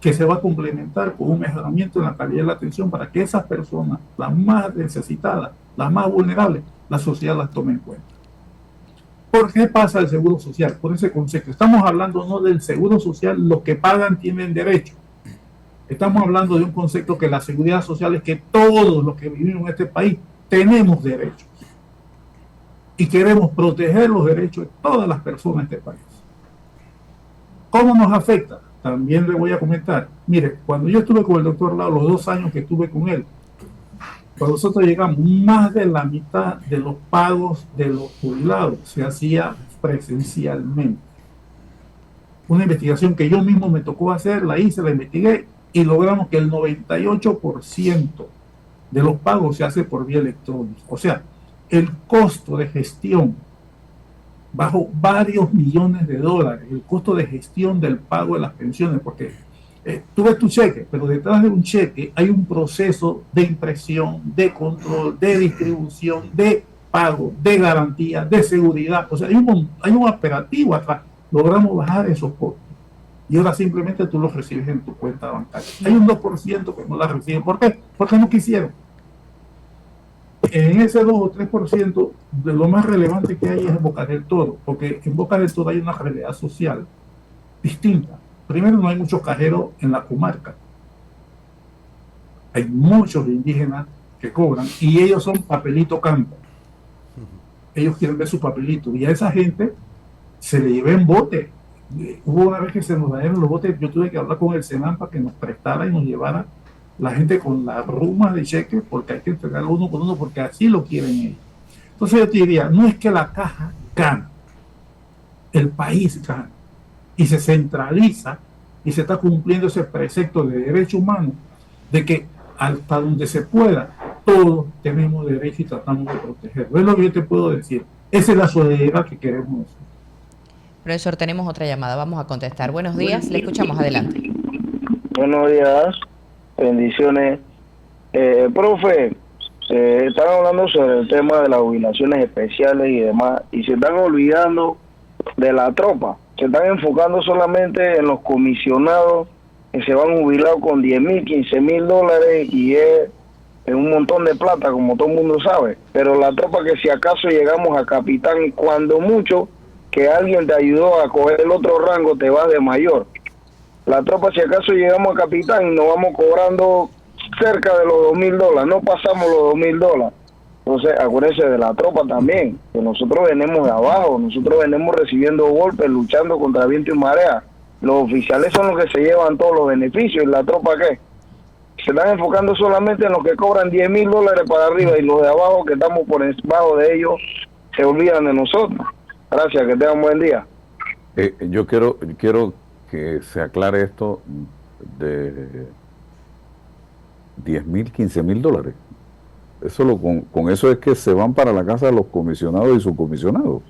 que se va a complementar con un mejoramiento en la calidad de la atención para que esas personas, las más necesitadas, las más vulnerables, la sociedad las tome en cuenta. ¿Por qué pasa el seguro social? Por ese concepto. Estamos hablando no del seguro social, los que pagan tienen derecho. Estamos hablando de un concepto que la seguridad social es que todos los que vivimos en este país tenemos derechos. Y queremos proteger los derechos de todas las personas de este país. ¿Cómo nos afecta? También le voy a comentar. Mire, cuando yo estuve con el doctor Lau, los 2 años que estuve con él, cuando nosotros llegamos, más de la mitad de los pagos de los jubilados se hacía presencialmente. Una investigación que yo mismo me tocó hacer, la hice, la investigué y logramos que el 98% de los pagos se hace por vía electrónica. O sea, el costo de gestión bajó varios millones de dólares, el costo de gestión del pago de las pensiones, porque tú ves tu cheque, pero detrás de un cheque hay un proceso de impresión, de control, de distribución, de pago, de garantía, de seguridad. O sea, hay un operativo atrás. Logramos bajar esos costos. Y ahora simplemente tú los recibes en tu cuenta bancaria. Hay un 2% que no la reciben. ¿Por qué? Porque no quisieron. En ese 2 o 3%, de lo más relevante que hay es en Boca del Toro, porque en Boca del Toro hay una realidad social distinta. Primero, no hay muchos cajeros en la comarca. Hay muchos indígenas que cobran y ellos son papelito campo. Ellos quieren ver su papelito y a esa gente se le lleva en bote. Hubo una vez que se nos dañaron los botes, yo tuve que hablar con el Senan para que nos prestara y nos llevara la gente con las rumas de cheques porque hay que entregarlo uno por uno porque así lo quieren ellos. Entonces yo te diría, no es que la caja gana, el país gana y se centraliza y se está cumpliendo ese precepto de derecho humano de que hasta donde se pueda, todos tenemos derecho y tratamos de protegerlo. Es lo que yo te puedo decir. Esa es la solidaridad que queremos nosotros. Profesor, tenemos otra llamada, vamos a contestar. Buenos días, le escuchamos, adelante. Buenos días, bendiciones. Profe, están hablando sobre el tema de las jubilaciones especiales y demás, y se están olvidando de la tropa. Se están enfocando solamente en los comisionados que se van jubilados con 10,000, 15,000 dólares y es un montón de plata, como todo el mundo sabe. Pero la tropa, que si acaso llegamos a capitán, y cuando mucho que alguien te ayudó a coger el otro rango, te vas de mayor. La tropa, si acaso llegamos a capitán, nos vamos cobrando cerca de los 2,000 dólares, no pasamos los 2,000 dólares. Entonces, acuérdense de la tropa también, que nosotros venimos de abajo, nosotros venimos recibiendo golpes, luchando contra viento y marea. Los oficiales son los que se llevan todos los beneficios, ¿y la tropa qué? Se están enfocando solamente en los que cobran 10,000 dólares para arriba, y los de abajo, que estamos por debajo de ellos, se olvidan de nosotros. Gracias, que tengan buen día. Yo quiero que se aclare esto de 10,000, 15,000 dólares. Eso con eso es que se van para la casa de los comisionados y subcomisionados.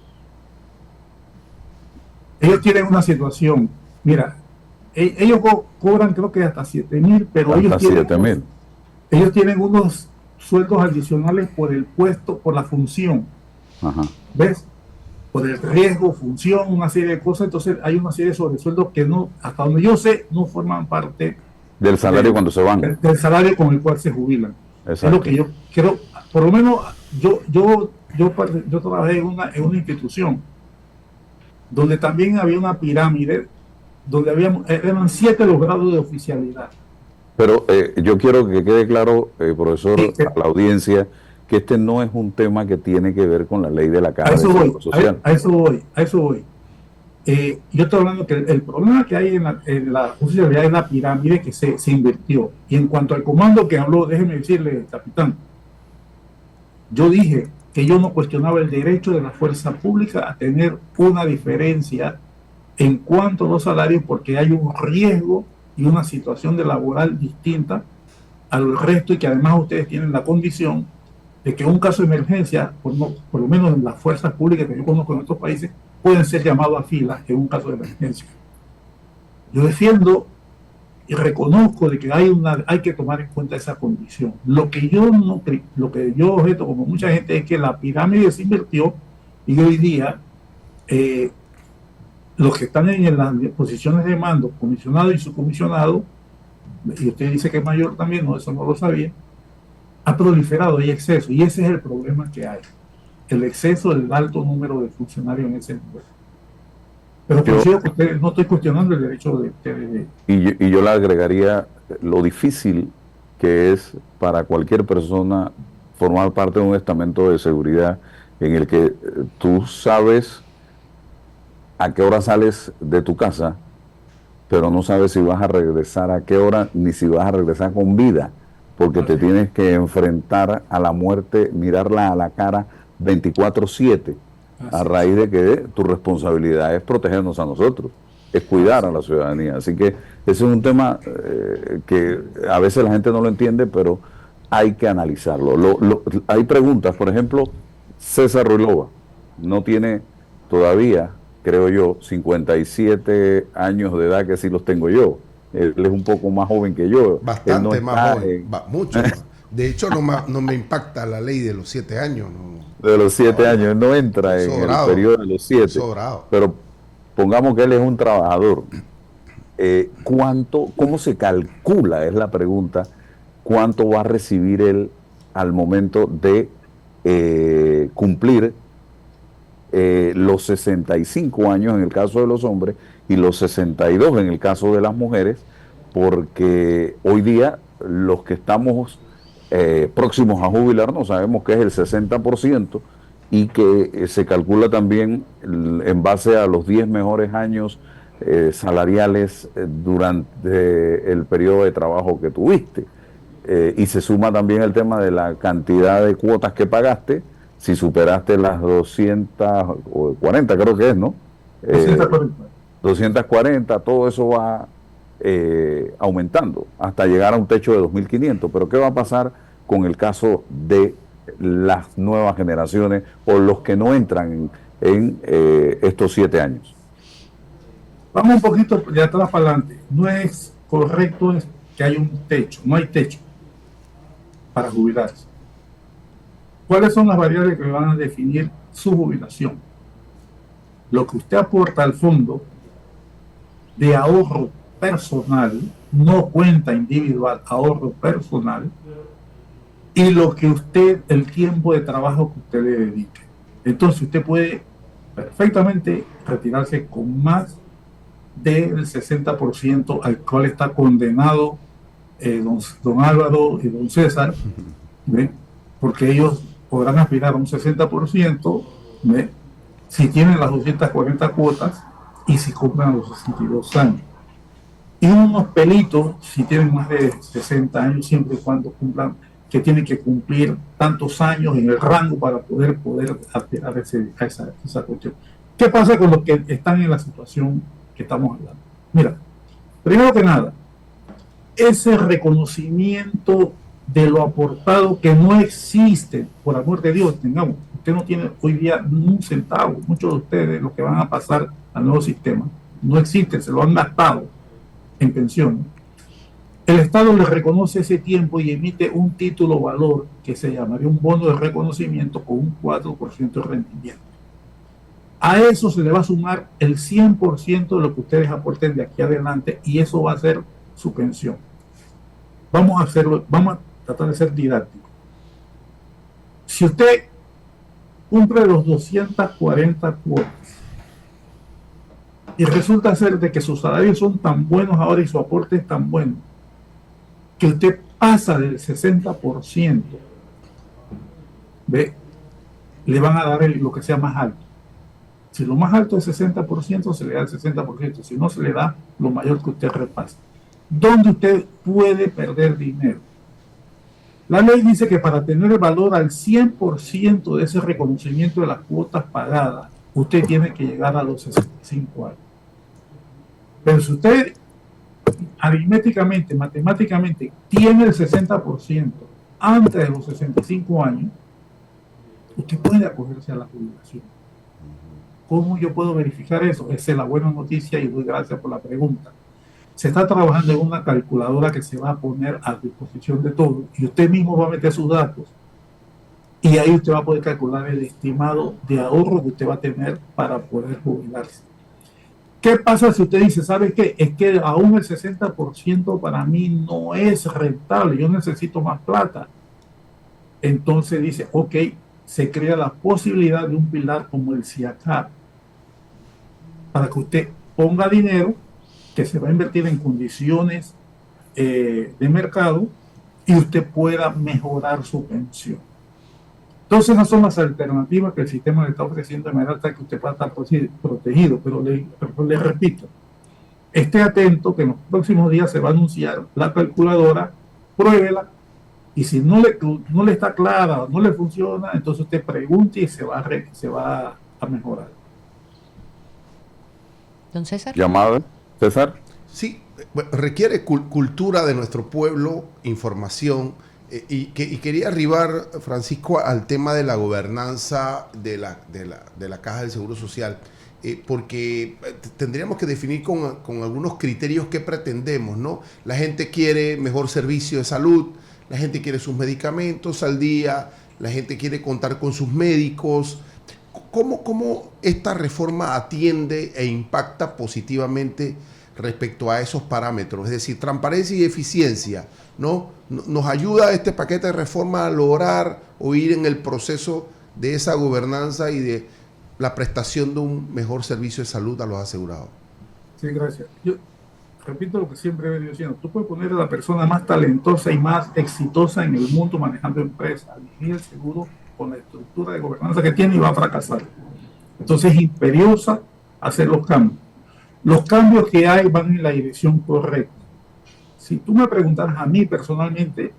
Ellos tienen una situación, mira, ellos cobran creo que hasta 7,000, pero hasta 7,000. Ellos tienen unos sueldos adicionales por el puesto, por la función. Ajá. ¿Ves? Por el riesgo, función, una serie de cosas. Entonces hay una serie de sobresueldos que no, hasta donde yo sé, no forman parte del salario cuando se van. Del salario con el cual se jubilan. Exacto. Es lo que yo quiero, por lo menos yo trabajé en una institución donde también había una pirámide, donde eran 7 los grados de oficialidad. Pero yo quiero que quede claro, profesor, a la audiencia, que este no es un tema que tiene que ver con la ley de la Caja de Seguro Social. A eso voy. Yo estoy hablando que el problema que hay en la oficialidad es la pirámide que se invirtió. Y en cuanto al comando que habló, déjeme decirle, capitán, yo dije que yo no cuestionaba el derecho de la fuerza pública a tener una diferencia en cuanto a los salarios, porque hay un riesgo y una situación de laboral distinta al resto, y que además ustedes tienen la condición de que en un caso de emergencia, por lo menos en las fuerzas públicas que yo conozco en otros países, pueden ser llamados a filas en un caso de emergencia. Yo defiendo y reconozco de que hay que tomar en cuenta esa condición. Lo que yo objeto, como mucha gente, es que la pirámide se invirtió y hoy día los que están en las posiciones de mando, comisionado y subcomisionado, y usted dice que es mayor también, no, eso no lo sabía, ha proliferado, hay exceso, y ese es el problema que hay, el exceso del alto número de funcionarios en ese nivel. Pero considero que ustedes, no estoy cuestionando el derecho de ustedes. Y yo le agregaría lo difícil que es para cualquier persona formar parte de un estamento de seguridad en el que tú sabes a qué hora sales de tu casa, pero no sabes si vas a regresar a qué hora, ni si vas a regresar con vida, porque te tienes que enfrentar a la muerte, mirarla a la cara 24/7, a raíz de que tu responsabilidad es protegernos a nosotros, es cuidar a la ciudadanía. Así que ese es un tema que a veces la gente no lo entiende, pero hay que analizarlo. Hay preguntas, por ejemplo, César Ruilova no tiene todavía, creo yo, 57 años de edad, que sí los tengo yo. Él es un poco más joven que yo. Bastante más joven, mucho más. De hecho, no me impacta la ley de los 7 años. De los 7 años, él no entra en el periodo de los 7. Pero pongamos que él es un trabajador. ¿Cómo se calcula? Es la pregunta. ¿Cuánto va a recibir él al momento de cumplir los 65 años en el caso de los hombres y los 62 en el caso de las mujeres? Porque hoy día los que estamos próximos a jubilarnos sabemos que es el 60%, y que se calcula también en base a los 10 mejores años salariales durante el periodo de trabajo que tuviste. y se suma también el tema de la cantidad de cuotas que pagaste. Si superaste las 240, creo que es, ¿no? 240, todo eso va aumentando hasta llegar a un techo de 2.500. Pero ¿qué va a pasar con el caso de las nuevas generaciones o los que no entran en estos 7 años? Vamos un poquito de atrás para adelante. No es correcto que haya un techo, no hay techo para jubilarse. ¿Cuáles son las variables que van a definir su jubilación? Lo que usted aporta al fondo de ahorro personal, no cuenta individual, ahorro personal, y lo que usted, el tiempo de trabajo que usted le dedique. Entonces usted puede perfectamente retirarse con más del 60% al cual está condenado don Álvaro y don César, ¿ve? Porque ellos podrán aspirar a un 60%, ¿ve? Si tienen las 240 cuotas y si cumplen los 62 años. Y unos pelitos, si tienen más de 60 años, siempre y cuando cumplan, que tienen que cumplir tantos años en el rango para poder aspirar a esa cuestión. ¿Qué pasa con los que están en la situación que estamos hablando? Mira, primero que nada, ese reconocimiento de lo aportado que no existe, por amor de Dios, tengamos, usted no tiene hoy día ni un centavo, muchos de ustedes, los que van a pasar al nuevo sistema, no existe, se lo han gastado en pensiones. El Estado le reconoce ese tiempo y emite un título valor que se llamaría un bono de reconocimiento con un 4% de rendimiento. A eso se le va a sumar el 100% de lo que ustedes aporten de aquí adelante y eso va a ser su pensión. Vamos a tratar de ser didácticos. Si usted cumple los 240 cuotas y resulta ser de que sus salarios son tan buenos ahora y su aporte es tan bueno, que usted pasa del 60%, ¿ve? Le van a dar lo que sea más alto. Si lo más alto es 60%, se le da el 60%. Si no, se le da lo mayor que usted repasa. ¿Dónde usted puede perder dinero? La ley dice que para tener el valor al 100% de ese reconocimiento de las cuotas pagadas, usted tiene que llegar a los 65 años. Pero si usted aritméticamente, matemáticamente, tiene el 60% antes de los 65 años, usted puede acogerse a la jubilación. ¿Cómo yo puedo verificar eso? Esa es la buena noticia y doy gracias por la pregunta. Se está trabajando en una calculadora que se va a poner a disposición de todos y usted mismo va a meter sus datos y ahí usted va a poder calcular el estimado de ahorro que usted va a tener para poder jubilarse. ¿Qué pasa si usted dice, ¿sabe qué? Es que aún el 60% para mí no es rentable, yo necesito más plata? Entonces dice, ok, se crea la posibilidad de un pilar como el CIACAP para que usted ponga dinero que se va a invertir en condiciones de mercado y usted pueda mejorar su pensión. Entonces esas son las alternativas que el sistema le está ofreciendo de manera tal que usted pueda estar protegido, pero le repito, esté atento que en los próximos días se va a anunciar la calculadora, pruébela y si no le está clara, no le funciona, entonces usted pregunte y se va a mejorar. Don César. Llamada, César. Sí, requiere cultura de nuestro pueblo, información, y quería arribar, Francisco, al tema de la gobernanza de la Caja del Seguro Social, porque tendríamos que definir con algunos criterios que pretendemos, ¿no? La gente quiere mejor servicio de salud, la gente quiere sus medicamentos al día, la gente quiere contar con sus médicos. ¿Cómo esta reforma atiende e impacta positivamente respecto a esos parámetros? Es decir, transparencia y eficiencia, ¿no? Nos ayuda este paquete de reforma a lograr o ir en el proceso de esa gobernanza y de la prestación de un mejor servicio de salud a los asegurados. Sí, gracias. Yo repito lo que siempre he venido diciendo. Tú puedes poner a la persona más talentosa y más exitosa en el mundo manejando empresas, dirigir el seguro con la estructura de gobernanza que tiene y va a fracasar. Entonces es imperiosa hacer los cambios. Los cambios que hay van en la dirección correcta. Si tú me preguntaras a mí personalmente,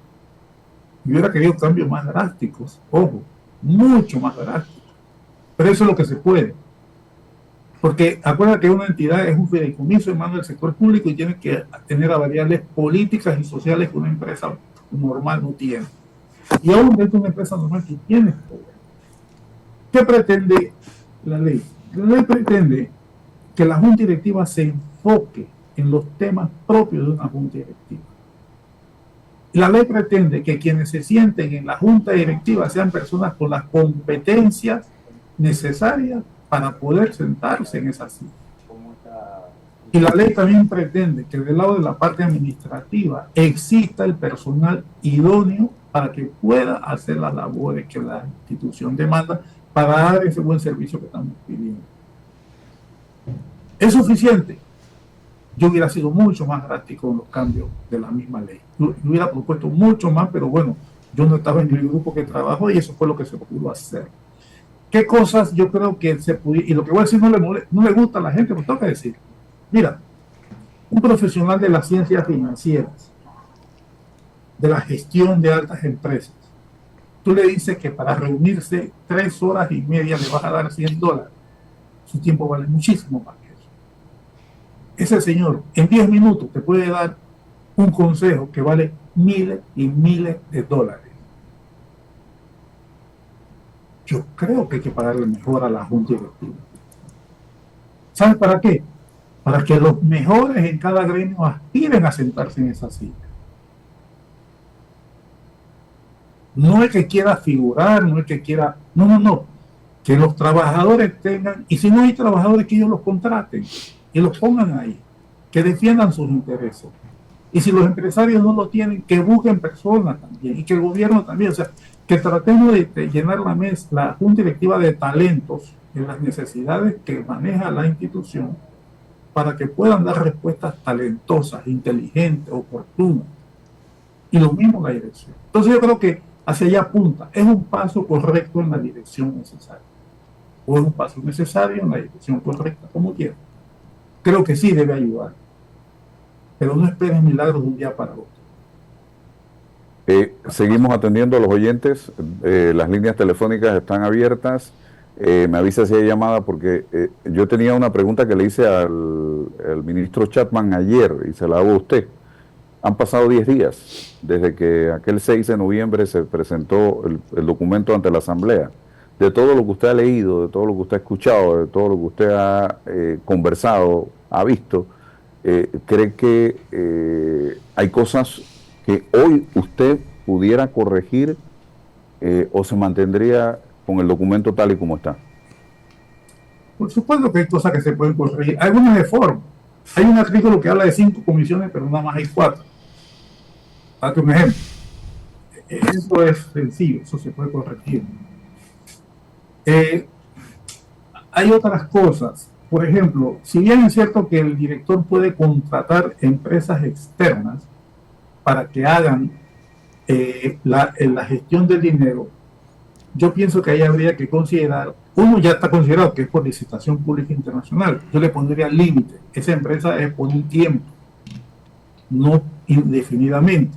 Yo hubiera querido cambios más drásticos, ojo, mucho más drásticos. Pero eso es lo que se puede. Porque acuérdate que una entidad es un fideicomiso en manos del sector público y tiene que tener a variables políticas y sociales que una empresa normal no tiene. Y aún dentro de una empresa normal que tiene poder. ¿Qué pretende la ley? La ley pretende que la junta directiva se enfoque en los temas propios de una junta directiva. La ley pretende que quienes se sienten en la junta directiva sean personas con las competencias necesarias para poder sentarse en esa silla. Y la ley también pretende que del lado de la parte administrativa exista el personal idóneo para que pueda hacer las labores que la institución demanda para dar ese buen servicio que estamos pidiendo. ¿Es suficiente? Yo hubiera sido mucho más drástico en los cambios de la misma ley. Yo hubiera propuesto mucho más, pero bueno, yo no estaba en el grupo que trabajó y eso fue lo que se pudo hacer. ¿Qué cosas yo creo que se pudieron? Y lo que voy a decir no le gusta a la gente, pero tengo que decir. Mira, un profesional de las ciencias financieras, de la gestión de altas empresas, tú le dices que para reunirse 3 horas y media le vas a dar $100. Su tiempo vale muchísimo más que eso. Ese señor en 10 minutos te puede dar un consejo que vale miles y miles de dólares. Yo creo que hay que pagarle mejor a la junta directiva. ¿Sabes para qué? Para que los mejores en cada gremio aspiren a sentarse en esa silla. No es que quiera figurar, no es que quiera... No. Que los trabajadores tengan... Y si no hay trabajadores, que ellos los contraten y los pongan ahí. Que defiendan sus intereses. Y si los empresarios no lo tienen, que busquen personas también. Y que el gobierno también. O sea, que tratemos de llenar la junta directiva de talentos en las necesidades que maneja la institución para que puedan dar respuestas talentosas, inteligentes, oportunas. Y lo mismo la dirección. Entonces yo creo que hacia allá apunta. Es un paso correcto en la dirección necesaria. O es un paso necesario en la dirección correcta, como quiera. Creo que sí debe ayudar. Pero no esperes milagros de un día para otro. Seguimos atendiendo a los oyentes. Las líneas telefónicas están abiertas. Me avisa si hay llamada porque yo tenía una pregunta que le hice al ministro Chapman ayer y se la hago a usted. Han pasado 10 días desde que aquel 6 de noviembre se presentó el documento ante la Asamblea. De todo lo que usted ha leído, de todo lo que usted ha escuchado, de todo lo que usted ha conversado, ha visto, ¿cree que hay cosas que hoy usted pudiera corregir o se mantendría con el documento tal y como está? Por supuesto que hay cosas que se pueden corregir. Algunas de forma. Hay un artículo que habla de 5 comisiones, pero nada más hay 4. Date un ejemplo. Eso es sencillo, eso se puede corregir. Hay otras cosas. Por ejemplo, si bien es cierto que el director puede contratar empresas externas para que hagan la gestión del dinero, yo pienso que ahí habría que considerar, uno ya está considerado que es por licitación pública internacional, yo le pondría límite, esa empresa es por un tiempo, no indefinidamente.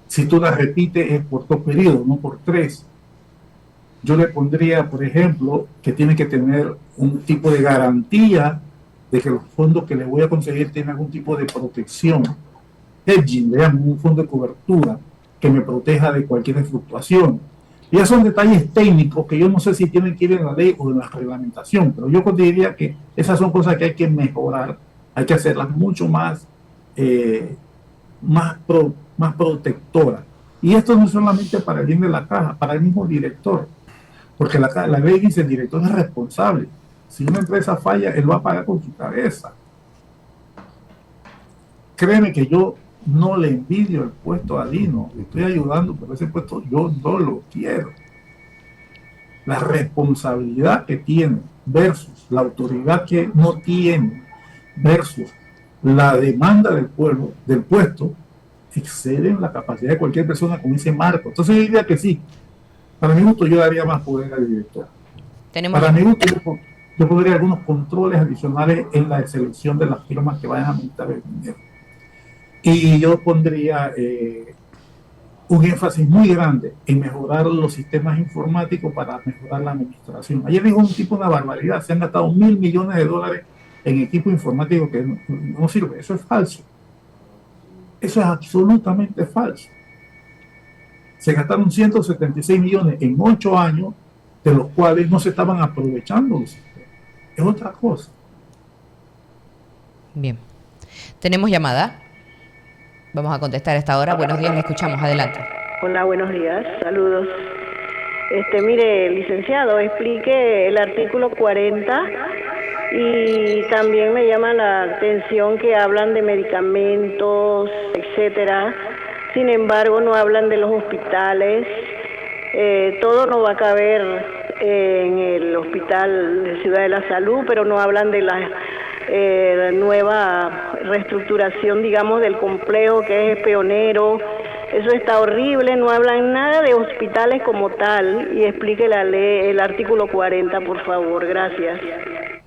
Si tú la repites es por 2 periodos, no por 3. Yo le pondría, por ejemplo, que tiene que tener un tipo de garantía de que los fondos que le voy a conseguir tienen algún tipo de protección. Hedging, digamos, un fondo de cobertura que me proteja de cualquier fluctuación. Y esos son detalles técnicos que yo no sé si tienen que ir en la ley o en la reglamentación, pero yo diría que esas son cosas que hay que mejorar, hay que hacerlas mucho más, más protectoras. Y esto no solamente para el bien de la caja, para el mismo director, porque la ley dice el director es responsable. Si una empresa falla, él va a pagar con su cabeza. Créeme que yo no le envidio el puesto a Lino, le estoy ayudando, pero ese puesto yo no lo quiero. La responsabilidad que tiene versus la autoridad que no tiene versus la demanda del pueblo, del puesto, exceden la capacidad de cualquier persona con ese marco. Entonces yo diría que sí. Para mi gusto yo daría más poder al director. Para mi gusto yo pondría algunos controles adicionales en la selección de las firmas que vayan a aumentar el dinero. Y yo pondría un énfasis muy grande en mejorar los sistemas informáticos para mejorar la administración. Ayer dijo un tipo una barbaridad, se han gastado $1.000 millones en equipo informático que no sirve. Eso es falso. Eso es absolutamente falso. Se gastaron 176 millones en 8 años, de los cuales no se estaban aprovechando los sistemas. Es otra cosa. Bien. Tenemos llamada. Vamos a contestar a esta hora. Buenos días, le escuchamos. Adelante. Hola, buenos días. Saludos. Mire, licenciado, explique el artículo 40 y también me llama la atención que hablan de medicamentos, etcétera. Sin embargo, no hablan de los hospitales. Todo no va a caber en el Hospital de Ciudad de la Salud, pero no hablan de la nueva reestructuración, digamos, del complejo que es pionero. Eso está horrible, no hablan nada de hospitales como tal. Y explique la ley, el artículo 40, por favor. Gracias.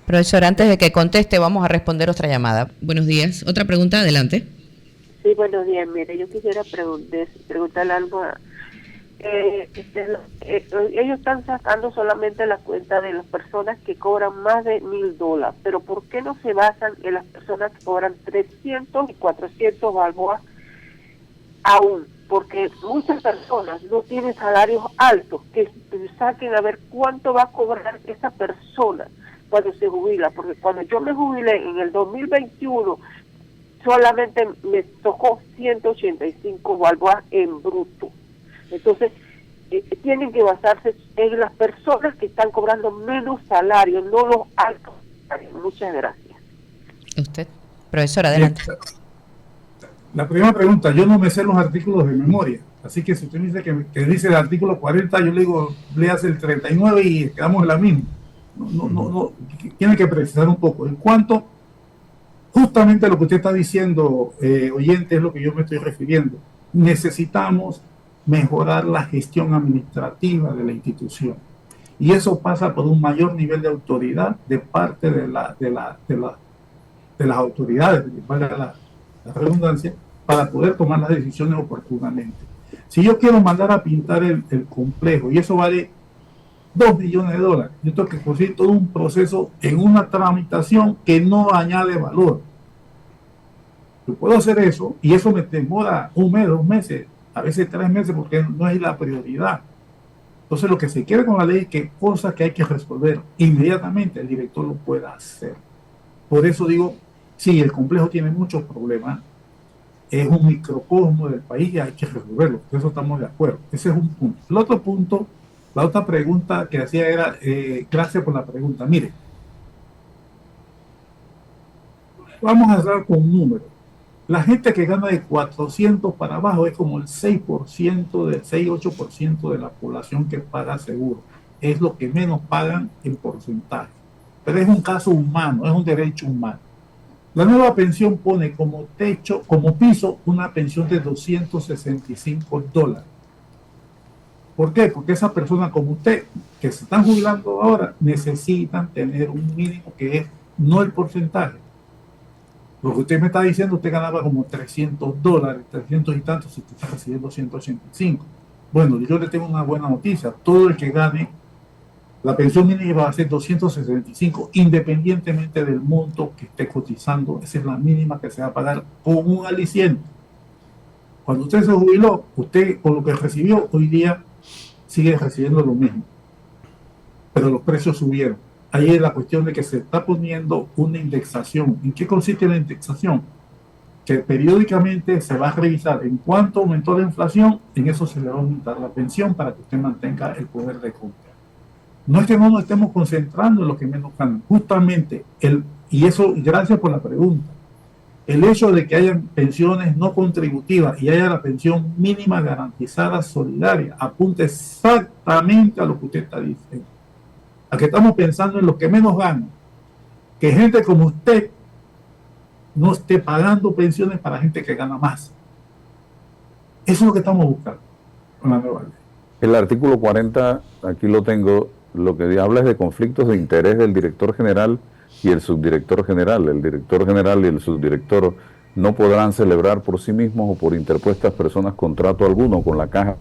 Profesor, antes de que conteste, vamos a responder otra llamada. Buenos días. Otra pregunta, adelante. Sí, buenos días. Mire, yo quisiera preguntarle algo a... ellos están sacando solamente la cuenta de las personas que cobran más de $1.000, pero ¿por qué no se basan en las personas que cobran 300 y 400 balboas aún? Porque muchas personas no tienen salarios altos, que saquen a ver cuánto va a cobrar esa persona cuando se jubila, porque cuando yo me jubilé en el 2021 solamente me tocó 185 balboas en bruto. Entonces, tienen que basarse en las personas que están cobrando menos salario, no los altos salarios. Muchas gracias. Usted, profesor, adelante. La primera pregunta, yo no me sé los artículos de memoria, así que si usted me dice que dice el artículo 40, yo le digo, léase el 39 y quedamos en la misma. No, tiene que precisar un poco. En cuanto, justamente lo que usted está diciendo, oyente, es lo que yo me estoy refiriendo. Necesitamos mejorar la gestión administrativa de la institución. Y eso pasa por un mayor nivel de autoridad de parte de las autoridades, valga la redundancia, para poder tomar las decisiones oportunamente. Si yo quiero mandar a pintar el complejo, y eso vale $2 millones, yo tengo que conseguir todo un proceso en una tramitación que no añade valor. Yo puedo hacer eso, y eso me demora 1 mes, 2 meses, a veces 3 meses, porque no es la prioridad. Entonces, lo que se quiere con la ley es que cosas que hay que resolver inmediatamente, el director lo pueda hacer. Por eso digo, sí, el complejo tiene muchos problemas, es un microcosmo del país y hay que resolverlo, por eso estamos de acuerdo. Ese es un punto. El otro punto, la otra pregunta que hacía era, gracias por la pregunta, mire, vamos a hablar con un número. La gente que gana de 400 para abajo es como el 6%, del 6-8% de la población que paga seguro. Es lo que menos pagan en porcentaje. Pero es un caso humano, es un derecho humano. La nueva pensión pone como techo, como piso, una pensión de $265. ¿Por qué? Porque esas personas como usted, que se están jubilando ahora, necesitan tener un mínimo que es no el porcentaje. Lo que usted me está diciendo, usted ganaba como $300, 300 y tantos, si usted está recibiendo 185. Bueno, yo le tengo una buena noticia. Todo el que gane, la pensión mínima va a ser 265, independientemente del monto que esté cotizando. Esa es la mínima que se va a pagar con un aliciente. Cuando usted se jubiló, usted con lo que recibió, hoy día sigue recibiendo lo mismo. Pero los precios subieron. Ahí es la cuestión de que se está poniendo una indexación. ¿En qué consiste la indexación? Que periódicamente se va a revisar en cuánto aumentó la inflación, en eso se le va a aumentar la pensión para que usted mantenga el poder de compra. No es que no nos estemos concentrando en lo que menos ganan. Justamente, y eso, gracias por la pregunta, el hecho de que hayan pensiones no contributivas y haya la pensión mínima garantizada solidaria apunta exactamente a lo que usted está diciendo. A que estamos pensando en los que menos ganan, que gente como usted no esté pagando pensiones para gente que gana más. Eso es lo que estamos buscando con la nueva ley. El artículo 40, aquí lo tengo, lo que habla es de conflictos de interés del director general y el subdirector general. El director general y el subdirector no podrán celebrar por sí mismos o por interpuestas personas contrato alguno con la caja,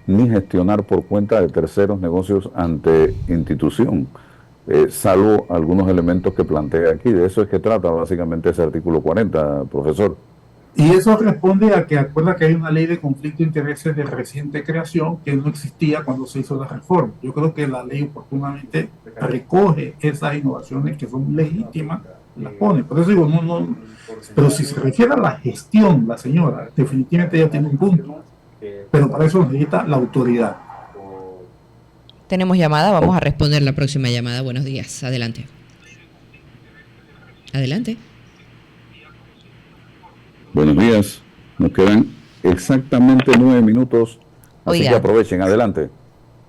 ni gestionar por cuenta de terceros negocios ante institución, salvo algunos elementos que plantea aquí. De eso es que trata básicamente ese artículo 40, profesor. Y eso responde a que acuerda que hay una ley de conflicto de intereses de reciente creación que no existía cuando se hizo la reforma. Yo creo que la ley oportunamente recoge esas innovaciones que son legítimas, las pone. Por eso digo, no, pero si se refiere a la gestión, la señora, definitivamente ella tiene un punto, pero para eso necesita la autoridad. Tenemos llamada, vamos a responder la próxima llamada. Buenos días, adelante. Adelante. Buenos días, nos quedan exactamente 9 minutos, así Oiga. que aprovechen, adelante.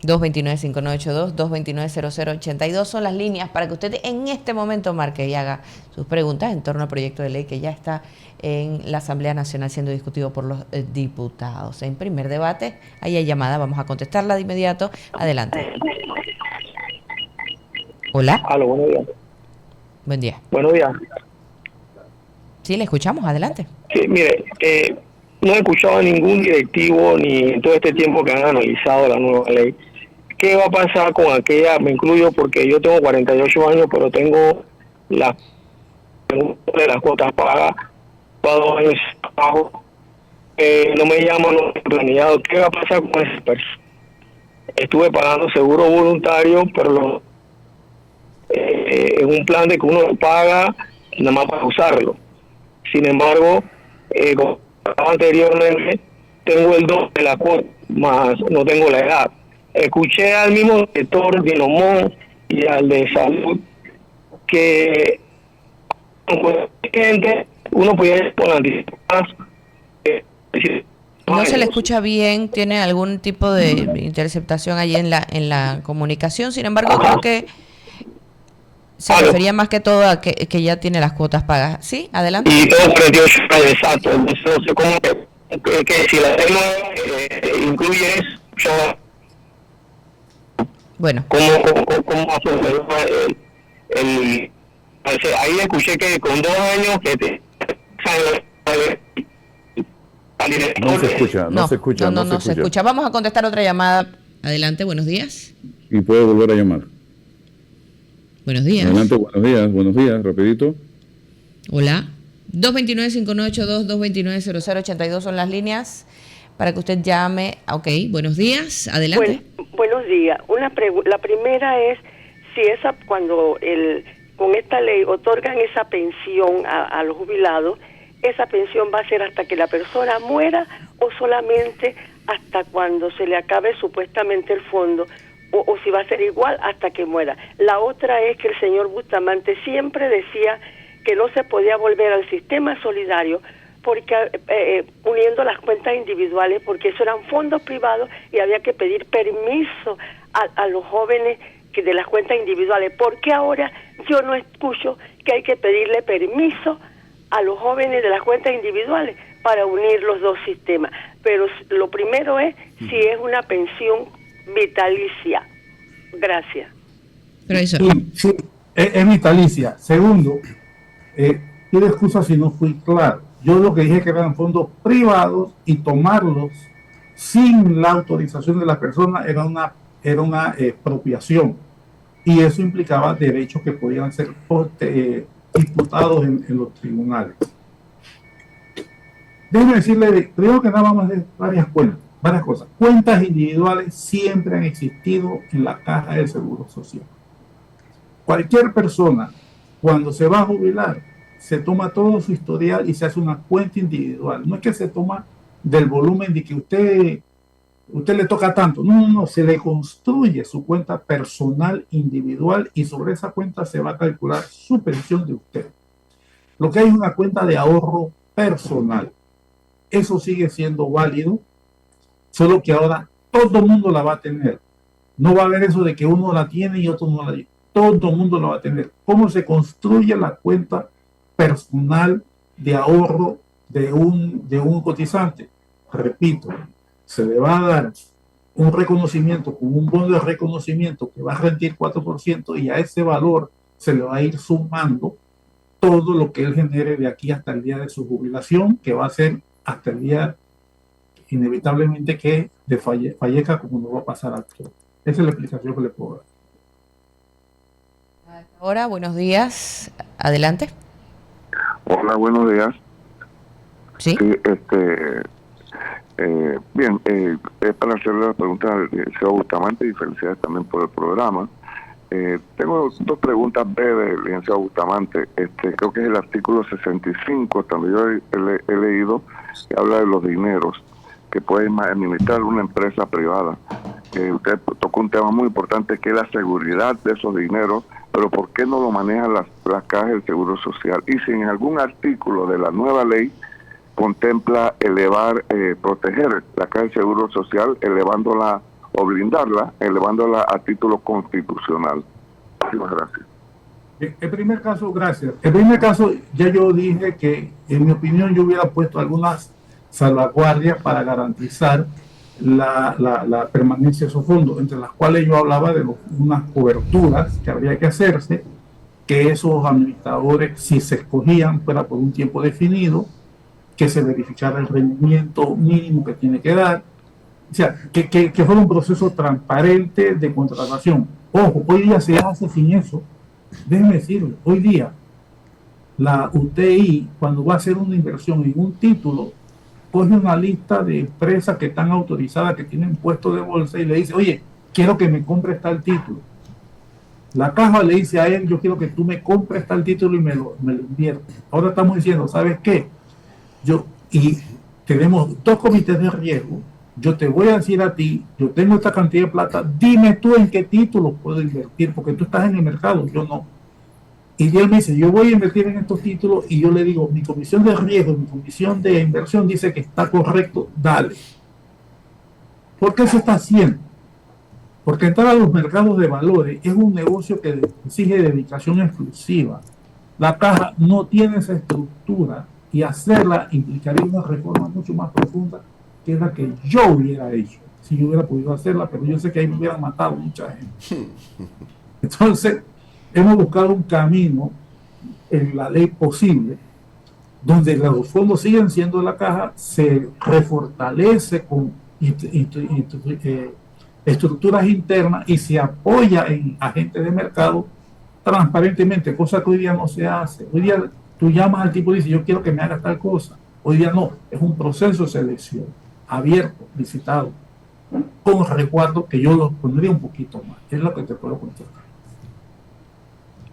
229-5982, 229-0082 son las líneas para que usted en este momento marque y haga sus preguntas en torno al proyecto de ley que ya está en la Asamblea Nacional siendo discutido por los diputados. En primer debate, ahí hay llamada, vamos a contestarla de inmediato. Adelante. Hola. Aló, buenos días. Buen día. Buenos días. Sí, le escuchamos, adelante. Sí, mire, no he escuchado a ningún directivo ni en todo este tiempo que han analizado la nueva ley. ¿Qué va a pasar con aquella? Me incluyo porque yo tengo 48 años, pero tengo las cuotas pagas, para 2 años abajo. No me llaman los planeados. ¿Qué va a pasar con esas personas? Estuve pagando seguro voluntario, pero es un plan de que uno lo paga nada más para usarlo. Sin embargo, como anteriormente, tengo el doble de la cuota, más no tengo la edad. Escuché al mismo director de Nomón y al de salud que uno podía ir por anticipadas. No se le escucha bien, tiene algún tipo de interceptación allí en la comunicación. Sin embargo, creo que se refería más que todo a que ya tiene las cuotas pagas. ¿Sí? Adelante. Y tengo 48 años, exacto. Entonces, no sé cómo que si la ley incluye eso, yo... Bueno. ¿Cómo hacer ahí escuché que con 2 años que te... No se escucha, no se escucha. No se escucha. Vamos a contestar otra llamada. Adelante, buenos días. Y puede volver a llamar. Buenos días. Adelante, buenos días, rapidito. Hola. 229-5982, 229-0082 son las líneas para que usted llame. Ok, buenos días, adelante. Buenos días. La primera es si cuando con esta ley otorgan esa pensión a los jubilados, esa pensión va a ser hasta que la persona muera o solamente hasta cuando se le acabe supuestamente el fondo, o si va a ser igual hasta que muera. La otra es que el señor Bustamante siempre decía que no se podía volver al sistema solidario porque uniendo las cuentas individuales, porque eso eran fondos privados y había que pedir permiso a los jóvenes que de las cuentas individuales. Porque ahora yo no escucho que hay que pedirle permiso a los jóvenes de las cuentas individuales para unir los dos sistemas. Pero lo primero es si es una pensión vitalicia. Gracias. Pero eso... Sí, es vitalicia. Segundo, pido excusa si no fui claro. Yo lo que dije que eran fondos privados y tomarlos sin la autorización de la persona era una expropiación. Y eso implicaba derechos que podían ser disputados en los tribunales. Déjeme decirle, creo que nada vamos a hacer varias cosas. Cuentas individuales siempre han existido en la caja del Seguro Social. Cualquier persona, cuando se va a jubilar, se toma todo su historial y se hace una cuenta individual. No es que se toma del volumen de que usted le toca tanto. No, se le construye su cuenta personal individual y sobre esa cuenta se va a calcular su pensión de usted. Lo que hay es una cuenta de ahorro personal. Eso sigue siendo válido, solo que ahora todo el mundo la va a tener. No va a haber eso de que uno la tiene y otro no la tiene. Todo el mundo la va a tener. ¿Cómo se construye la cuenta personal de ahorro de un cotizante? Repito, se le va a dar un reconocimiento con un bono de reconocimiento que va a rendir 4% y a ese valor se le va a ir sumando todo lo que él genere de aquí hasta el día de su jubilación, que va a ser hasta el día inevitablemente que fallezca, como no va a pasar a todo. Esa es la explicación que le puedo dar. Ahora, buenos días. Adelante. Hola, buenos días. Sí. Bien, es para hacerle la pregunta al licenciado Bustamante y felicidades también por el programa. Tengo dos preguntas breves, licenciado Bustamante. Creo que es el artículo 65, también yo he leído, que habla de los dineros que puede administrar una empresa privada. Usted tocó un tema muy importante que es la seguridad de esos dineros, pero ¿por qué no lo manejan las cajas del Seguro Social? Y si en algún artículo de la nueva ley contempla proteger la caja del Seguro Social, elevándola o blindarla, elevándola a título constitucional. Muchísimas gracias. El primer caso, gracias. El primer caso, ya yo dije que, en mi opinión, yo hubiera puesto algunas salvaguardias para garantizar la permanencia de esos fondos, entre las cuales yo hablaba de unas coberturas que habría que hacerse, que esos administradores, si se escogían, fuera por un tiempo definido, que se verificara el rendimiento mínimo que tiene que dar, o sea, que fuera un proceso transparente de contratación. Ojo, hoy día se hace sin eso. Déjeme decirle, hoy día la UTI, cuando va a hacer una inversión en un título, coge una lista de empresas que están autorizadas, que tienen puesto de bolsa, y le dice, oye, quiero que me compres tal título. La caja le dice a él, yo quiero que tú me compres tal título y me lo inviertes. Ahora estamos diciendo, ¿sabes qué? Y tenemos dos comités de riesgo, yo te voy a decir a ti, yo tengo esta cantidad de plata, dime tú en qué título puedo invertir, porque tú estás en el mercado, yo no. Y él me dice, yo voy a invertir en estos títulos, y yo le digo, mi comisión de riesgo, mi comisión de inversión dice que está correcto, dale. ¿Por qué se está haciendo? Porque entrar a los mercados de valores es un negocio que exige dedicación exclusiva. La caja no tiene esa estructura, y hacerla implicaría una reforma mucho más profunda que la que yo hubiera hecho, si yo hubiera podido hacerla, pero yo sé que ahí me hubieran matado mucha gente. Entonces, hemos buscado un camino en la ley posible, donde los fondos siguen siendo de la caja, se refortalece con estructuras internas y se apoya en agentes de mercado transparentemente, cosa que hoy día no se hace. Hoy día tú llamas al tipo y dices, yo quiero que me haga tal cosa. Hoy día no, es un proceso de selección abierto, visitado, con resguardo, que yo lo pondría un poquito más. Es lo que te puedo contestar.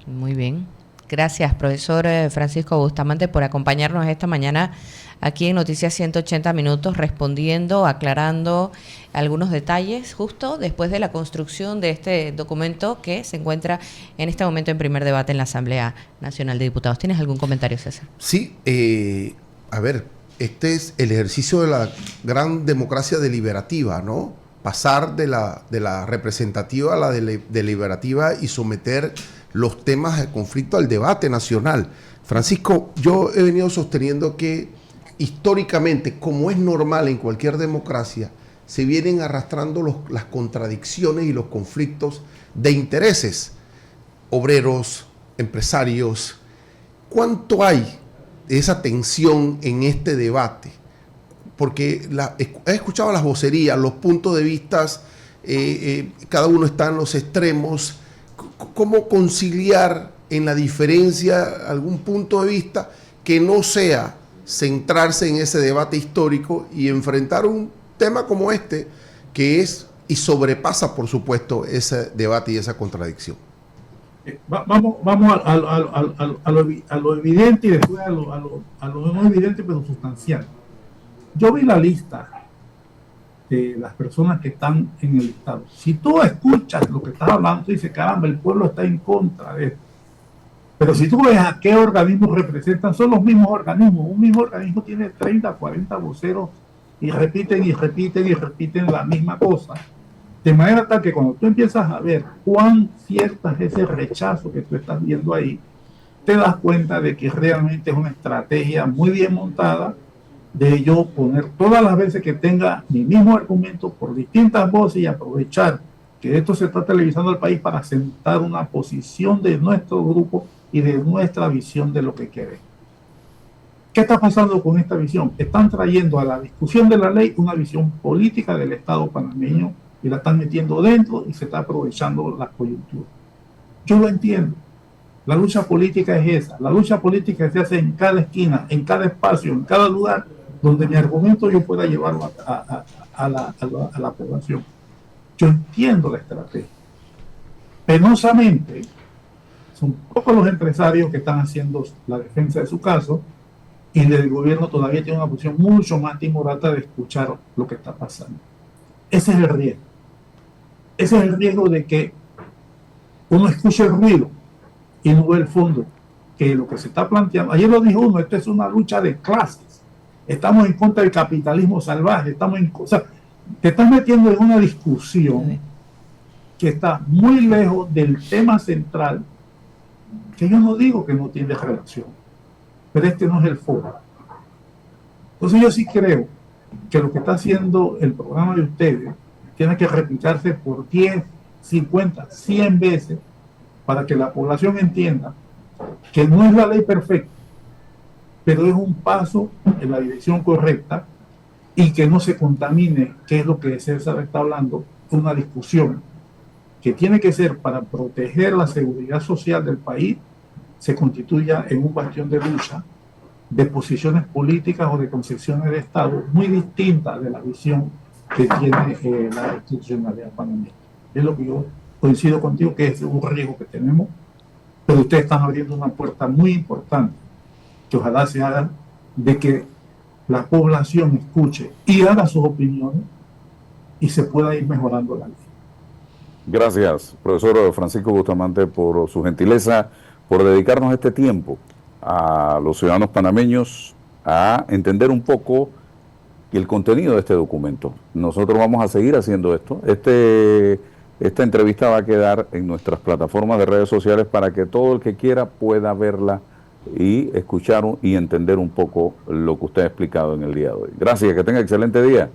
Muy bien. Gracias, profesor Francisco Bustamante, por acompañarnos esta mañana aquí en Noticias 180 Minutos, respondiendo, aclarando algunos detalles justo después de la construcción de este documento que se encuentra en este momento en primer debate en la Asamblea Nacional de Diputados. ¿Tienes algún comentario, César? Sí, a ver, este es el ejercicio de la gran democracia deliberativa, ¿no? Pasar de la representativa a la deliberativa y someter los temas de conflicto al debate nacional. Francisco, yo he venido sosteniendo que históricamente, como es normal en cualquier democracia, se vienen arrastrando las contradicciones y los conflictos de intereses, obreros, empresarios. ¿Cuánto hay de esa tensión en este debate? Porque he escuchado las vocerías, los puntos de vista, cada uno está en los extremos. ¿Cómo conciliar en la diferencia algún punto de vista que no sea centrarse en ese debate histórico y enfrentar un tema como este, que es y sobrepasa, por supuesto, ese debate y esa contradicción? Vamos a lo evidente y después a lo no evidente, pero sustancial. Yo vi la lista de las personas que están en el Estado. Si tú escuchas lo que estás hablando, tú dices, caramba, el pueblo está en contra de esto. Pero si tú ves a qué organismos representan, son los mismos organismos. Un mismo organismo tiene 30, 40 voceros y repiten y repiten y repiten la misma cosa. De manera tal que cuando tú empiezas a ver cuán cierto es ese rechazo que tú estás viendo ahí, te das cuenta de que realmente es una estrategia muy bien montada de yo poner todas las veces que tenga mi mismo argumento por distintas voces y aprovechar que esto se está televisando al país para sentar una posición de nuestro grupo y de nuestra visión de lo que queremos. ¿Qué está pasando con esta visión? Están trayendo a la discusión de la ley una visión política del Estado panameño y la están metiendo dentro y se está aprovechando la coyuntura. Yo lo entiendo. La lucha política es esa. La lucha política se hace en cada esquina, en cada espacio, en cada lugar donde mi argumento yo pueda llevarlo a la población. Yo entiendo la estrategia. Penosamente, son pocos los empresarios que están haciendo la defensa de su caso y el gobierno todavía tiene una posición mucho más timorata de escuchar lo que está pasando. Ese es el riesgo. Ese es el riesgo de que uno escuche el ruido y no ve el fondo, que lo que se está planteando, ayer lo dijo uno, esto es una lucha de clases, estamos en contra del capitalismo salvaje, o sea, te estás metiendo en una discusión que está muy lejos del tema central, que yo no digo que no tiene relación, pero este no es el foro. Entonces yo sí creo que lo que está haciendo el programa de ustedes tiene que replicarse por 10, 50, 100 veces para que la población entienda que no es la ley perfecta, pero es un paso en la dirección correcta y que no se contamine, que es lo que César está hablando, una discusión que tiene que ser para proteger la seguridad social del país, se constituya en un bastión de lucha de posiciones políticas o de concepciones de Estado muy distintas de la visión que tiene la institucionalidad panameña. Es lo que yo coincido contigo, que es un riesgo que tenemos, pero ustedes están abriendo una puerta muy importante, que ojalá se haga, de que la población escuche y haga sus opiniones y se pueda ir mejorando la ley. Gracias, profesor Francisco Bustamante, por su gentileza, por dedicarnos este tiempo a los ciudadanos panameños a entender un poco el contenido de este documento. Nosotros vamos a seguir haciendo esto. Esta entrevista va a quedar en nuestras plataformas de redes sociales para que todo el que quiera pueda verla y escuchar y entender un poco lo que usted ha explicado en el día de hoy. Gracias, que tenga excelente día.